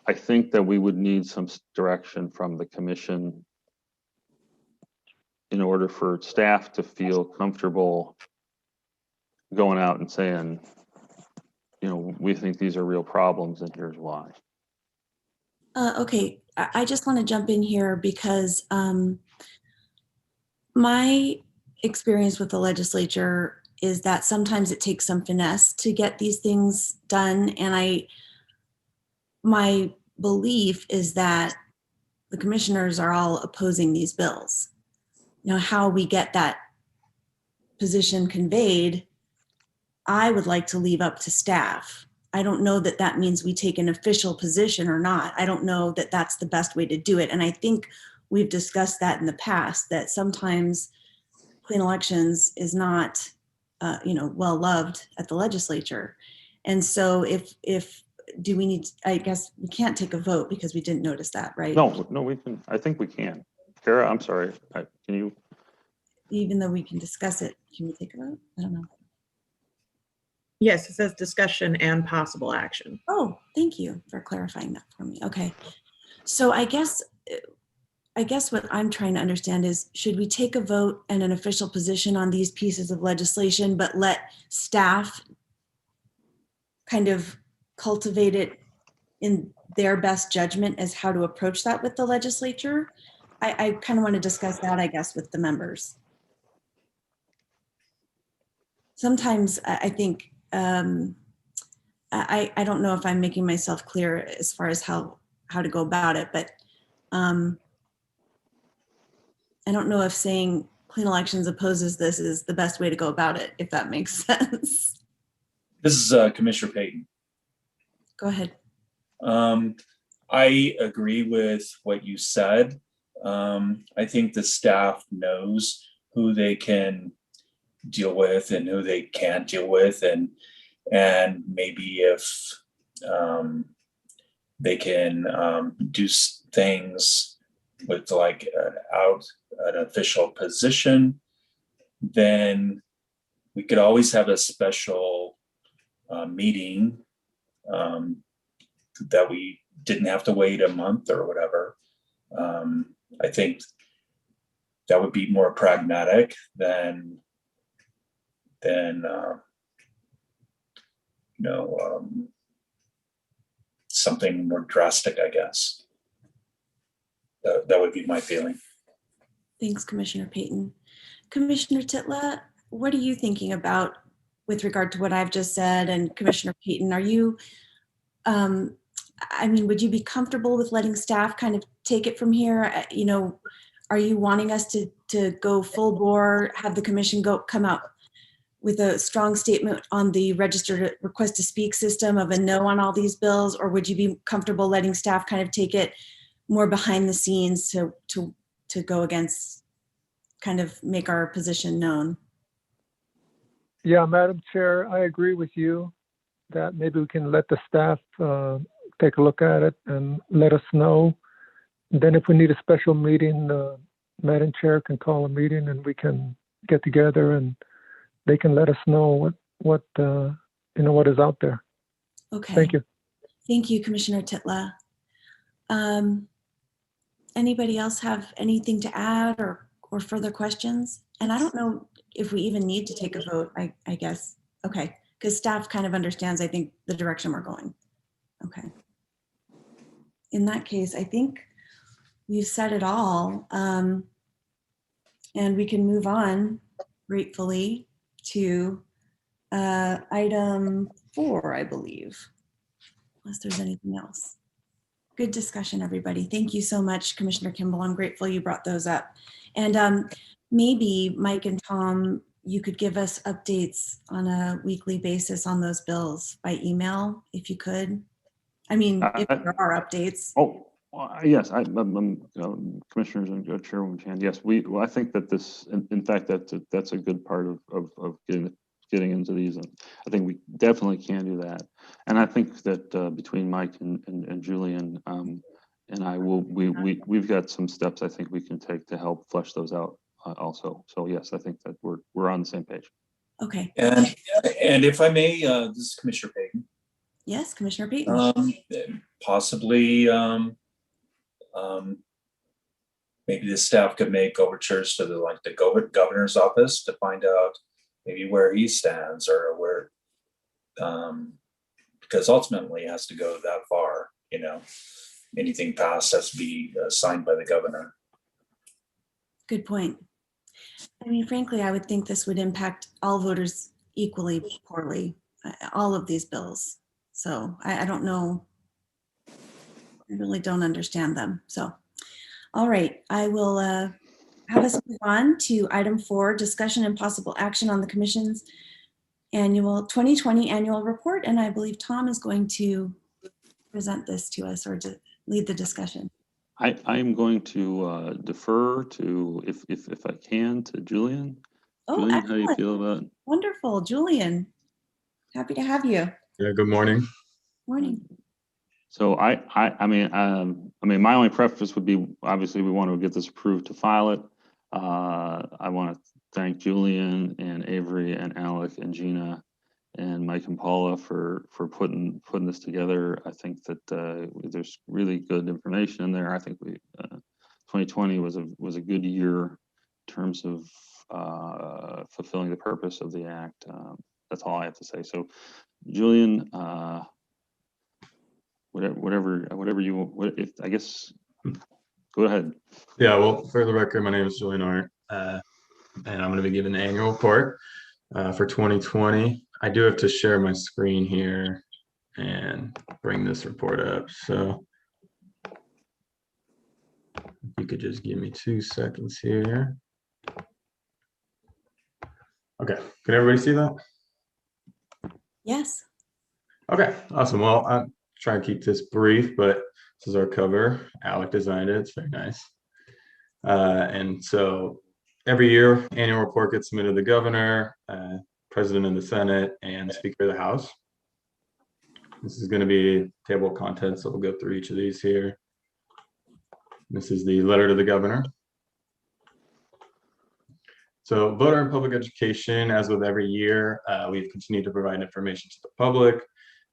Speaker 6: I think that we would need some direction from the commission in order for staff to feel comfortable going out and saying, we think these are real problems and here's why.
Speaker 1: Okay, I just want to jump in here because my experience with the legislature is that sometimes it takes some finesse to get these things done. And my belief is that the commissioners are all opposing these bills. How we get that position conveyed, I would like to leave up to staff. I don't know that that means we take an official position or not. I don't know that that's the best way to do it. And I think we've discussed that in the past, that sometimes clean elections is not, well loved at the legislature. And so do we need, I guess we can't take a vote because we didn't notice that, right?
Speaker 6: No, we can, I think we can. Kara, I'm sorry, can you?
Speaker 1: Even though we can discuss it, can we take a vote? I don't know.
Speaker 8: Yes, it says discussion and possible action.
Speaker 1: Oh, thank you for clarifying that for me. Okay. So I guess what I'm trying to understand is, should we take a vote and an official position on these pieces of legislation, but let staff kind of cultivate it in their best judgment as how to approach that with the legislature? I kind of want to discuss that, I guess, with the members. Sometimes I think, I don't know if I'm making myself clear as far as how to go about it, but I don't know if saying clean elections opposes this is the best way to go about it, if that makes sense.
Speaker 5: This is Commissioner Payton.
Speaker 1: Go ahead.
Speaker 5: I agree with what you said. I think the staff knows who they can deal with and who they can't deal with, and maybe if they can do things with like an official position, then we could always have a special meeting that we didn't have to wait a month or whatever. I think that would be more pragmatic than something more drastic, I guess. That would be my feeling.
Speaker 1: Thanks, Commissioner Payton. Commissioner Titla, what are you thinking about with regard to what I've just said? And Commissioner Payton, are you, would you be comfortable with letting staff kind of take it from here? Are you wanting us to go full bore, have the commission come out with a strong statement on the registered request to speak system of a no on all these bills? Or would you be comfortable letting staff kind of take it more behind the scenes to go against, kind of make our position known?
Speaker 7: Yeah, Madam Chair, I agree with you that maybe we can let the staff take a look at it and let us know. Then if we need a special meeting, Madam Chair can call a meeting and we can get together and they can let us know what is out there.
Speaker 1: Okay.
Speaker 7: Thank you.
Speaker 1: Thank you, Commissioner Titla. Anybody else have anything to add or further questions? And I don't know if we even need to take a vote, I guess. Okay, because staff kind of understands, I think, the direction we're going. Okay. In that case, I think we've said it all. And we can move on gratefully to item 4, I believe, unless there's anything else. Good discussion, everybody. Thank you so much, Commissioner Kimball. I'm grateful you brought those up. And maybe Mike and Tom, you could give us updates on a weekly basis on those bills by email, if you could. I mean, if there are updates.
Speaker 6: Oh, yes, Commissioners and Chairwoman Chan. Yes, I think that this, in fact, that's a good part of getting into these, and I think we definitely can do that. And I think that between Mike and Julian and I we've got some steps I think we can take to help flesh those out also. So yes, I think that we're on the same page.
Speaker 1: Okay.
Speaker 5: And if I may, this is Commissioner Payton.
Speaker 1: Yes, Commissioner Payton.
Speaker 5: Possibly, maybe the staff could make overtures to the governor's office to find out maybe where he stands, or where, because ultimately it has to go that far. Anything passed has to be signed by the governor.
Speaker 1: Good point. I mean, frankly, I would think this would impact all voters equally poorly, all of these bills. So I don't know. I really don't understand them. So, all right, I will have us move on to item 4, discussion and possible action on the Commission's 2020 annual report. And I believe Tom is going to present this to us, or to lead the discussion.
Speaker 6: I am going to defer to, if I can, to Julian.
Speaker 1: Oh,
Speaker 6: Julian,
Speaker 1: excellent.
Speaker 6: how do you feel about it?
Speaker 1: Wonderful, Julian. Happy to have you.
Speaker 9: Yeah, good morning.
Speaker 1: Morning.
Speaker 6: So I mean, my only preference would be, obviously, we want to get this approved to file it. I want to thank Julian and Avery and Alec and Gina and Mike and Paula for putting this together. I think that there's really good information in there. I think 2020 was a good year in terms of fulfilling the purpose of the act. That's all I have to say. So, Julian, whatever you, if I guess, go ahead.
Speaker 9: Yeah, well, for the record, my name is Julian Art, and I'm going to be giving the annual report for 2020. I do have to share my screen here and bring this report up. So if you could just give me 2 seconds here. Okay, can everybody see that?
Speaker 1: Yes.
Speaker 9: Okay, awesome. Well, I'll try and keep this brief, but this is our cover. Alec designed it. It's very nice. And so every year, annual report gets submitted to the governor, President of the Senate, and Speaker of the House. This is going to be a table of contents, so we'll go through each of these here. This is the letter to the governor. So voter and public education, as with every year, we've continued to provide information to the public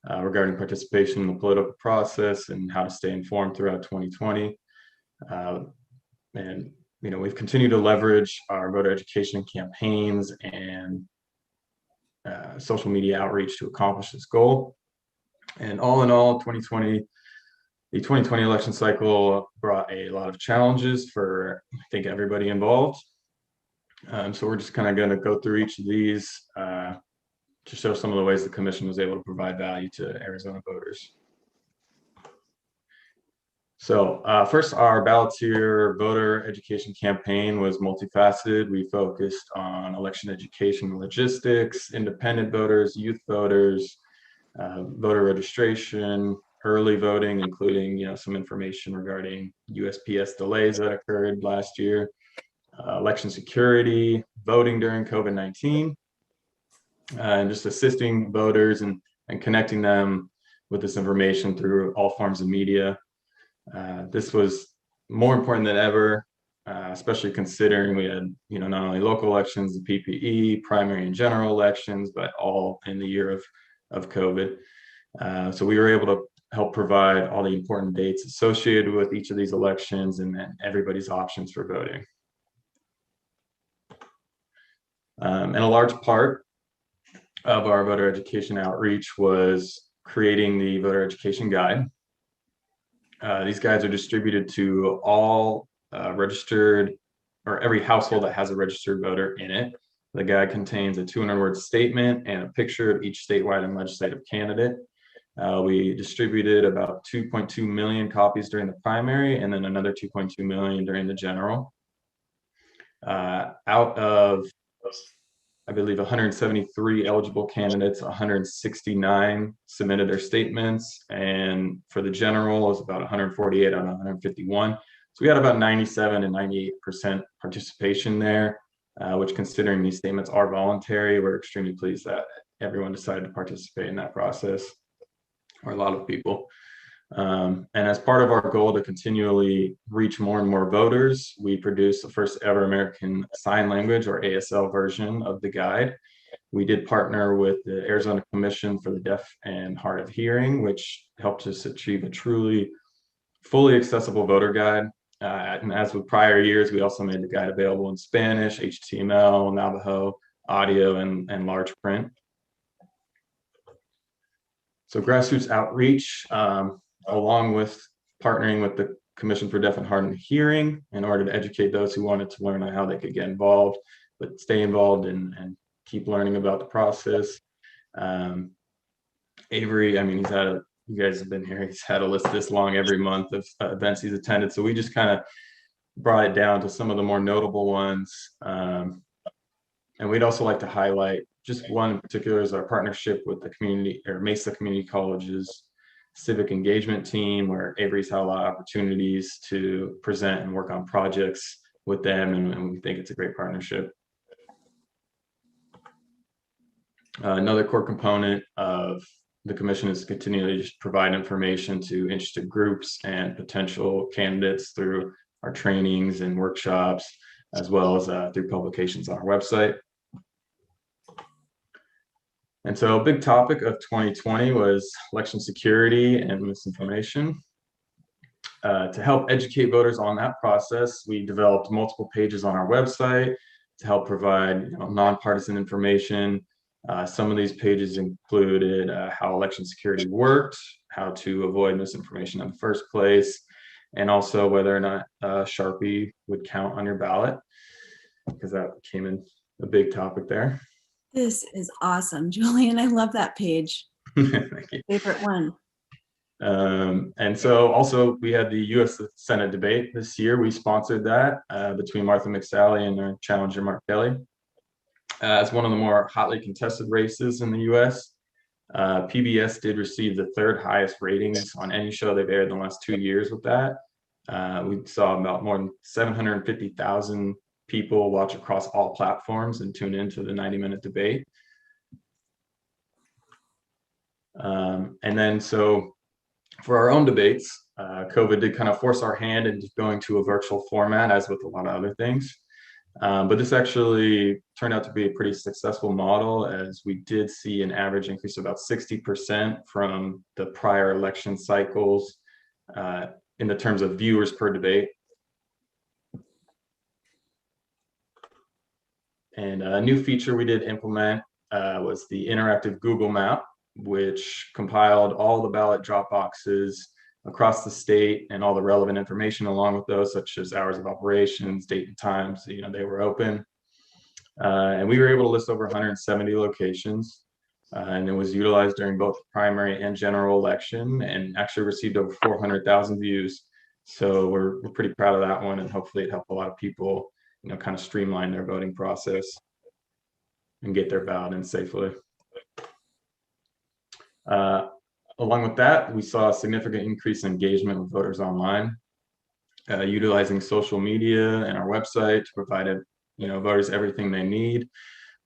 Speaker 9: regarding participation in the political process and how to stay informed throughout 2020. And we've continued to leverage our voter education campaigns and social media outreach to accomplish this goal. And all in all, the 2020 election cycle brought a lot of challenges for, I think, everybody involved. So we're just kind of going to go through each of these to show some of the ways the commission was able to provide value to Arizona voters. So first, our Balloteer voter education campaign was multifaceted. We focused on election education, logistics, independent voters, youth voters, voter registration, early voting, including some information regarding USPS delays that occurred last year, election security, voting during COVID-19, and just assisting voters and connecting them with this information through all forms of media. This was more important than ever, especially considering we had, not only local elections, the PPE, primary and general elections, but all in the year of COVID. So we were able to help provide all the important dates associated with each of these elections and everybody's options for voting. And a large part of our voter education outreach was creating the voter education guide. These guides are distributed to all registered, or every household that has a registered voter in it. The guide contains a 200-word statement and a picture of each statewide and legislative candidate. We distributed about 2.2 million copies during the primary and then another 2.2 million during the general. Out of, I believe, 173 eligible candidates, 169 submitted their statements, and for the general it was about 148 out of 151. So we had about 97 and 98% participation there, which, considering these statements are voluntary, we're extremely pleased that everyone decided to participate in that process, or a lot of people. And as part of our goal to continually reach more and more voters, we produced the first ever American Sign Language, or ASL, version of the guide. We did partner with the Arizona Commission for the Deaf and Hard of Hearing, which helped us achieve a truly fully accessible voter guide. And as with prior years, we also made the guide available in Spanish, HTML, Navajo, audio, and large print. So Grassroots Outreach, along with partnering with the Commission for Deaf and Hard of Hearing in order to educate those who wanted to learn on how they could get involved, but stay involved and keep learning about the process. Avery, you guys have been here, he's had a list this long every month of events he's attended. So we just kind of brought it down to some of the more notable ones. And we'd also like to highlight just one in particular is our partnership with the community, or Mesa Community College's civic engagement team, where Avery's had a lot of opportunities to present and work on projects with them, and we think it's a great partnership. Another core component of the commission is to continually just provide information to interested groups and potential candidates through our trainings and workshops, as well as through publications on our website. And so a big topic of 2020 was election security and misinformation. To help educate voters on that process, we developed multiple pages on our website to help provide nonpartisan information. Some of these pages included how election security worked, how to avoid misinformation in the first place, and also whether or not Sharpie would count on your ballot, because that came in a big topic there.
Speaker 1: This is awesome, Julian. I love that page.
Speaker 9: Thank you.
Speaker 1: Favorite one.
Speaker 9: And so also we had the U.S. Senate debate this year. We sponsored that between Martha McSally and their challenger, Mark Kelly. It's one of the more hotly contested races in the U.S. PBS did receive the third highest ratings on any show they've aired in the last 2 years with that. We saw about more than 750,000 people watch across all platforms and tune into the 90-minute debate. And then so for our own debates, COVID did kind of force our hand into going to a virtual format, as with a lot of other things. But this actually turned out to be a pretty successful model, as we did see an average increase of about 60% from the prior election cycles in the terms of viewers per debate. And a new feature we did implement was the interactive Google map, which compiled all the ballot drop boxes across the state and all the relevant information along with those, such as hours of operations, date and times, they were open. And we were able to list over 170 locations, and it was utilized during both the primary and general election, and actually received over 400,000 views. So we're pretty proud of that one, and hopefully it helped a lot of people, kind of streamline their voting process and get their ballot in safely. Along with that, we saw a significant increase in engagement with voters online, utilizing social media and our website to provide voters everything they need,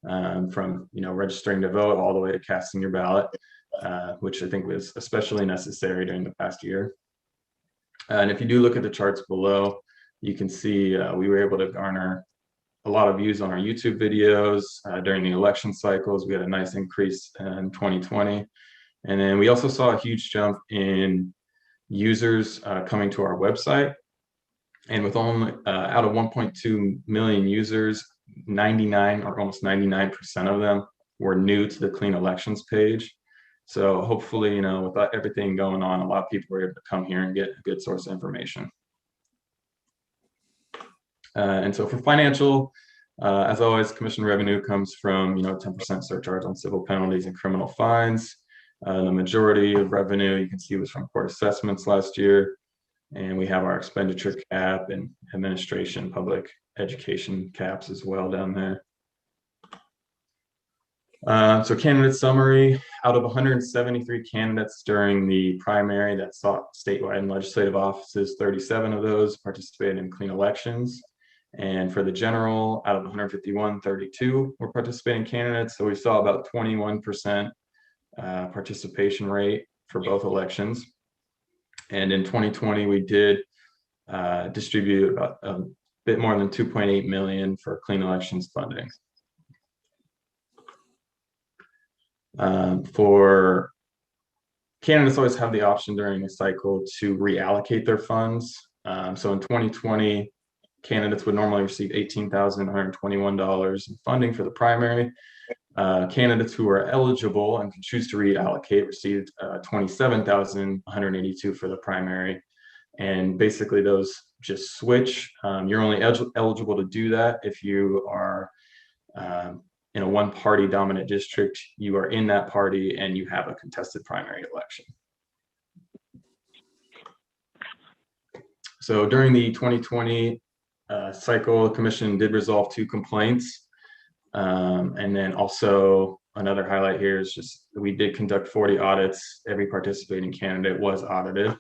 Speaker 9: from registering to vote all the way to casting your ballot, which I think was especially necessary during the past year. And if you do look at the charts below, you can see we were able to garner a lot of views on our YouTube videos during the election cycles. We had a nice increase in 2020. And then we also saw a huge jump in users coming to our website. And with only out of 1.2 million users, 99 or almost 99% of them were new to the Clean Elections page. So hopefully, with everything going on, a lot of people were able to come here and get a good source of information. And so for financial, as always, commission revenue comes from 10% surcharge on civil penalties and criminal fines. The majority of revenue you can see was from court assessments last year, and we have our expenditure cap and administration public education caps as well down there. So candidate summary: out of 173 candidates during the primary that sought statewide and legislative offices, 37 of those participated in Clean Elections. And for the general, out of 151, 32 were participating candidates. So we saw about 21% participation rate for both elections. And in 2020, we did distribute about a bit more than 2.8 million for Clean Elections funding. For candidates, always have the option during a cycle to reallocate their funds. So in 2020, candidates would normally receive $18,121 in funding for the primary. Candidates who are eligible and can choose to reallocate received $27,182 for the primary. And basically those just switch. You're only eligible to do that if you are in a one-party dominant district, you are in that party, and you have a contested primary election. So during the 2020 cycle, the commission did resolve 2 complaints. And then also another highlight here is just we did conduct 40 audits. Every participating candidate was audited.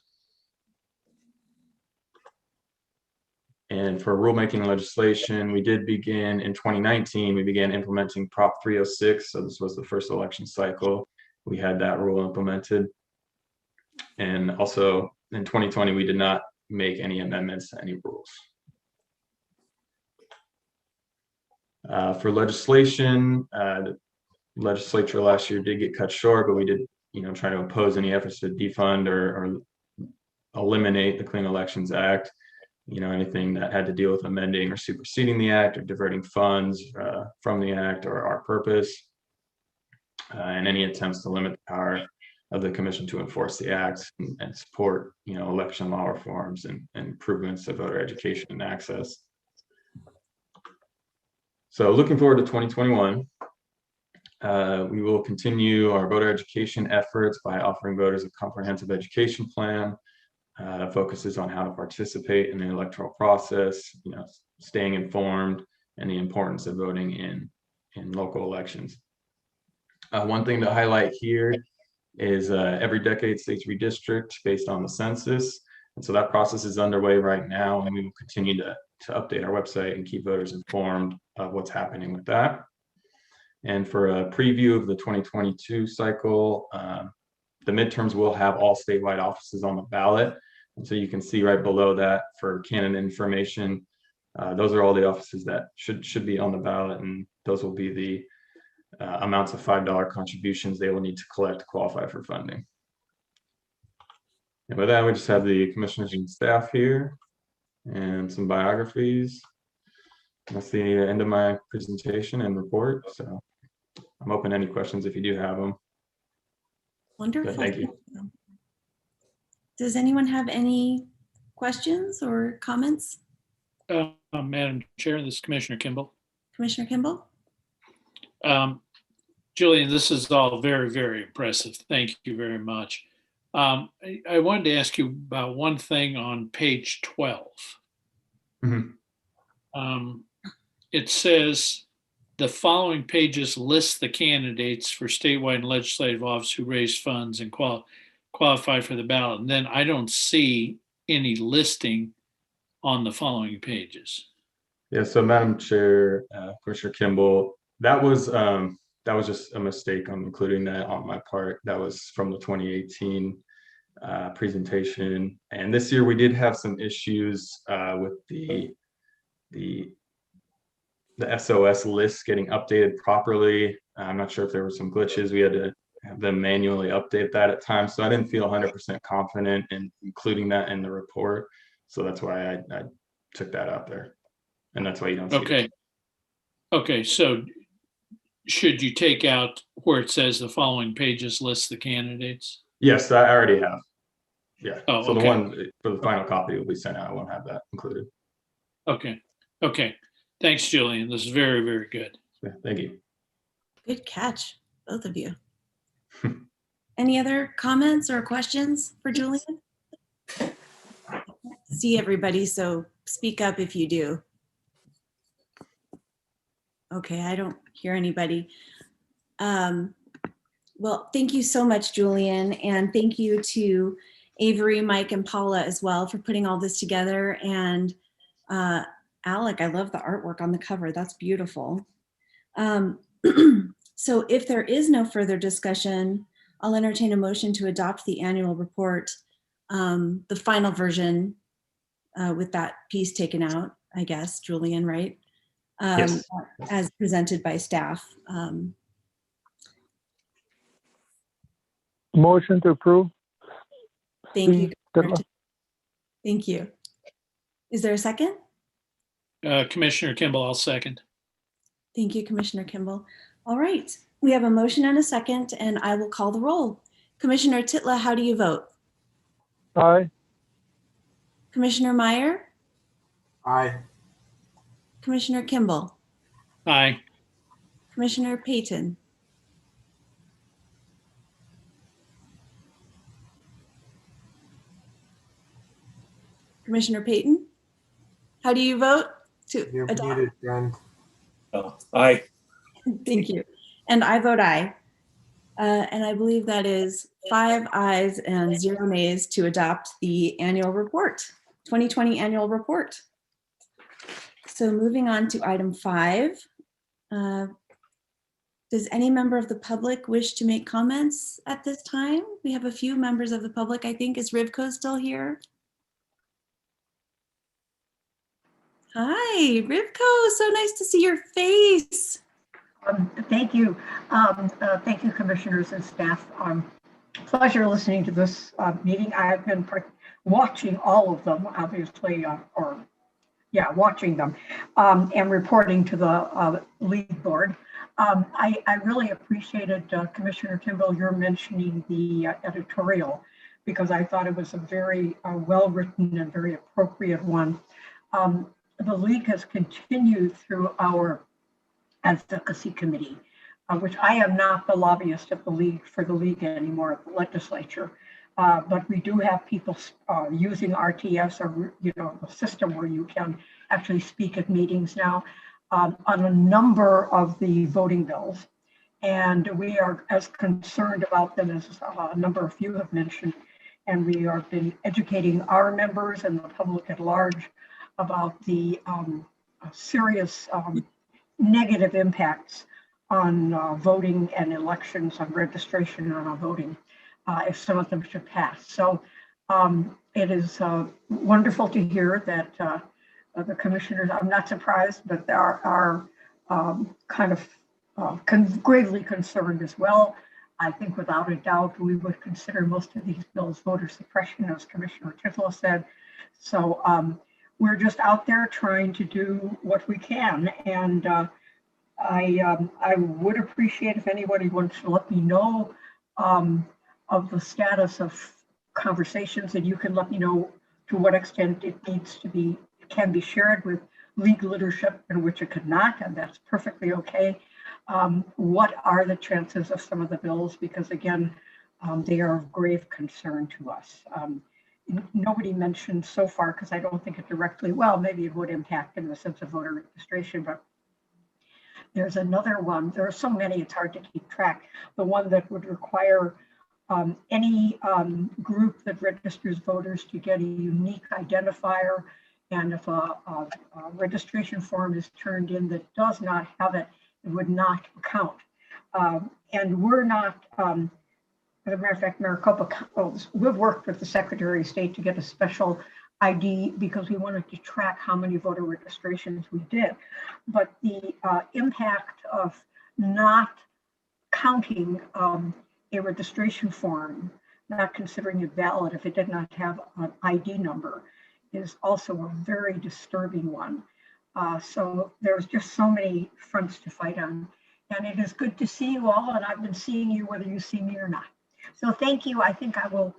Speaker 9: And for rulemaking legislation, we did begin in 2019, we began implementing Prop 306. So this was the first election cycle. We had that rule implemented. And also in 2020, we did not make any amendments to any rules. For legislation, the legislature last year did get cut short, but we did, try to oppose any efforts to defund or eliminate the Clean Elections Act. Anything that had to deal with amending or superseding the act or diverting funds from the act or our purpose, and any attempts to limit the power of the commission to enforce the act and support, election law reforms and improvements of voter education and access. So looking forward to 2021, we will continue our voter education efforts by offering voters a comprehensive education plan that focuses on how to participate in the electoral process, staying informed, and the importance of voting in local elections. One thing to highlight here is every decade states redistrict based on the census. And so that process is underway right now, and we will continue to update our website and keep voters informed of what's happening with that. And for a preview of the 2022 cycle, the midterms will have all statewide offices on the ballot. And so you can see right below that for candidate information, those are all the offices that should be on the ballot, and those will be the amounts of $5 contributions they will need to collect to qualify for funding. And with that, we just have the commissioners and staff here and some biographies. That's the end of my presentation and report. So I'm open to any questions if you do have them.
Speaker 1: Wonderful.
Speaker 9: But thank you.
Speaker 1: Does anyone have any questions or comments?
Speaker 4: Madam Chair, this is Commissioner Kimball.
Speaker 1: Commissioner Kimball?
Speaker 4: Julian, this is all very, very impressive. Thank you very much. I wanted to ask you about one thing on page 12.
Speaker 9: Mhm.
Speaker 4: It says the following pages list the candidates for statewide and legislative office who raised funds and qualify for the ballot. And then I don't see any listing on the following pages.
Speaker 9: Yeah, so Madam Chair, Commissioner Kimball, that was just a mistake on including that on my part. That was from the 2018 presentation. And this year we did have some issues with the SOS list getting updated properly. I'm not sure if there were some glitches. We had to have them manually update that at times. So I didn't feel 100% confident in including that in the report. So that's why I took that out there. And that's why you don't see it.
Speaker 4: Okay, so should you take out where it says the following pages list the candidates?
Speaker 9: Yes, I already have. Yeah.
Speaker 4: Oh,
Speaker 9: so
Speaker 4: okay.
Speaker 9: The one for the final copy will be sent out. I won't have that included.
Speaker 4: Okay. Thanks, Julian. This is very, very good.
Speaker 9: Yeah, thank you.
Speaker 1: Good catch, both of you. Any other comments or questions for Julian? See everybody, so speak up if you do. Okay, I don't hear anybody. Well, thank you so much, Julian, and thank you to Avery, Mike, and Paula as well for putting all this together. And Alec, I love the artwork on the cover. That's beautiful. So if there is no further discussion, I'll entertain a motion to adopt the annual report, the final version with that piece taken out, I guess, Julian, right?
Speaker 9: Yes.
Speaker 1: As presented by staff.
Speaker 7: Motion to approve.
Speaker 1: Thank you.
Speaker 7: Good.
Speaker 1: Thank you. Is there a second?
Speaker 4: Commissioner Kimball, I'll second.
Speaker 1: Thank you, Commissioner Kimball. All right, we have a motion and a second, and I will call the roll. Commissioner Titla, how do you vote?
Speaker 7: Aye.
Speaker 1: Commissioner Meyer?
Speaker 3: Aye.
Speaker 1: Commissioner Kimball?
Speaker 4: Aye.
Speaker 1: Commissioner Payton? Commissioner Payton? How do you vote to
Speaker 3: You're
Speaker 1: adopt?
Speaker 3: muted, friend.
Speaker 5: Aye.
Speaker 1: Thank you. And I vote aye. And I believe that is 5 ayes and 0 nays to adopt the annual report, 2020 annual report. So moving on to item 5. Does any member of the public wish to make comments at this time? We have a few members of the public, I think. Is Rivko still here? Hi, Rivko, so nice to see your face.
Speaker 10: Thank you. Thank you, commissioners and staff. Pleasure listening to this meeting. I've been watching all of them, obviously, watching them and reporting to the lead board. I really appreciated, Commissioner Kimball, your mentioning the editorial, because I thought it was a very well-written and very appropriate one. The league has continued through our advocacy committee, which I am not the lobbyist of the league for the league anymore at the legislature, but we do have people using RTS or the system where you can actually speak at meetings now on a number of the voting bills, and we are as concerned about them as a number of you have mentioned, and we have been educating our members and the public at large about the serious negative impacts on voting and elections, on registration and on voting, if some of them should pass. So It is wonderful to hear that the commissioners, I'm not surprised, but they are kind of gravely concerned as well. I think without a doubt, we would consider most of these bills voter suppression, as Commissioner Tittle said. So we're just out there trying to do what we can. And I would appreciate if anybody wants to let me know of the status of conversations, and you can let me know to what extent it needs to be, can be shared with legal leadership and which it could not, and that's perfectly okay. What are the chances of some of the bills? Because again, they are of grave concern to us. Nobody mentioned so far, because I don't think it directly, well, maybe it would impact in the sense of voter registration, but there's another one. There are so many, it's hard to keep track. The one that would require any group that registers voters to get a unique identifier. And if a registration form is turned in that does not have it, it would not count. And we're not, as a matter of fact, Maricopa, we've worked with the Secretary of State to get a special ID because we wanted to track how many voter registrations we did. But the impact of not counting a registration form, not considering it valid if it did not have an ID number, is also a very disturbing one. So there's just so many fronts to fight on. And it is good to see you all, and I've been seeing you whether you see me or not. So thank you. I think I will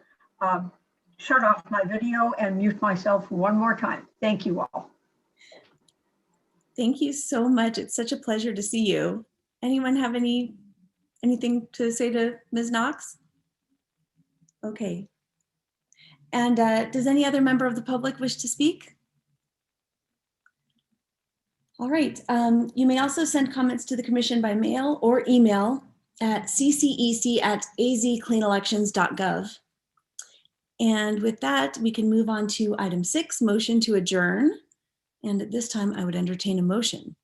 Speaker 10: shut off my video and mute myself one more time. Thank you all.
Speaker 1: Thank you so much. It's such a pleasure to see you. Anyone have anything to say to Ms. Knox? Okay. And does any other member of the public wish to speak? All right. You may also send comments to the commission by mail or email at ccec@azcleanelections.gov. And with that, we can move on to item 6, motion to adjourn. And at this time, I would entertain a motion.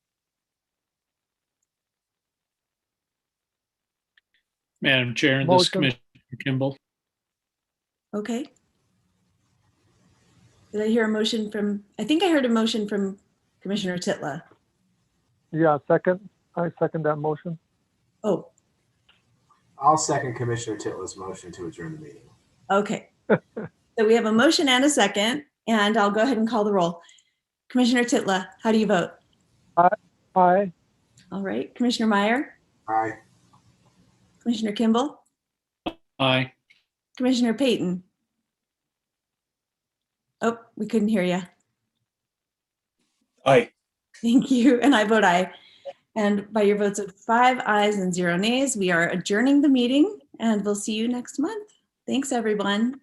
Speaker 4: Madam Chair, this
Speaker 7: Motion.
Speaker 4: Commissioner Kimball.
Speaker 1: Okay. Did I hear a motion from, I think I heard a motion from Commissioner Titla.
Speaker 7: Yeah, second. I second that motion.
Speaker 1: Oh,
Speaker 3: I'll second Commissioner Titla's motion to adjourn the meeting.
Speaker 1: okay. So we have a motion and a second, and I'll go ahead and call the roll. Commissioner Titla, how do you vote?
Speaker 7: Aye.
Speaker 1: All right. Commissioner Meyer?
Speaker 3: Aye.
Speaker 1: Commissioner Kimball?
Speaker 4: Aye.
Speaker 1: Commissioner Payton? Oh, we couldn't hear you.
Speaker 5: Aye.
Speaker 1: Thank you. And I vote aye. And by your votes of 5 ayes and 0 nays, we are adjourning the meeting, and we'll see you next month. Thanks, everyone.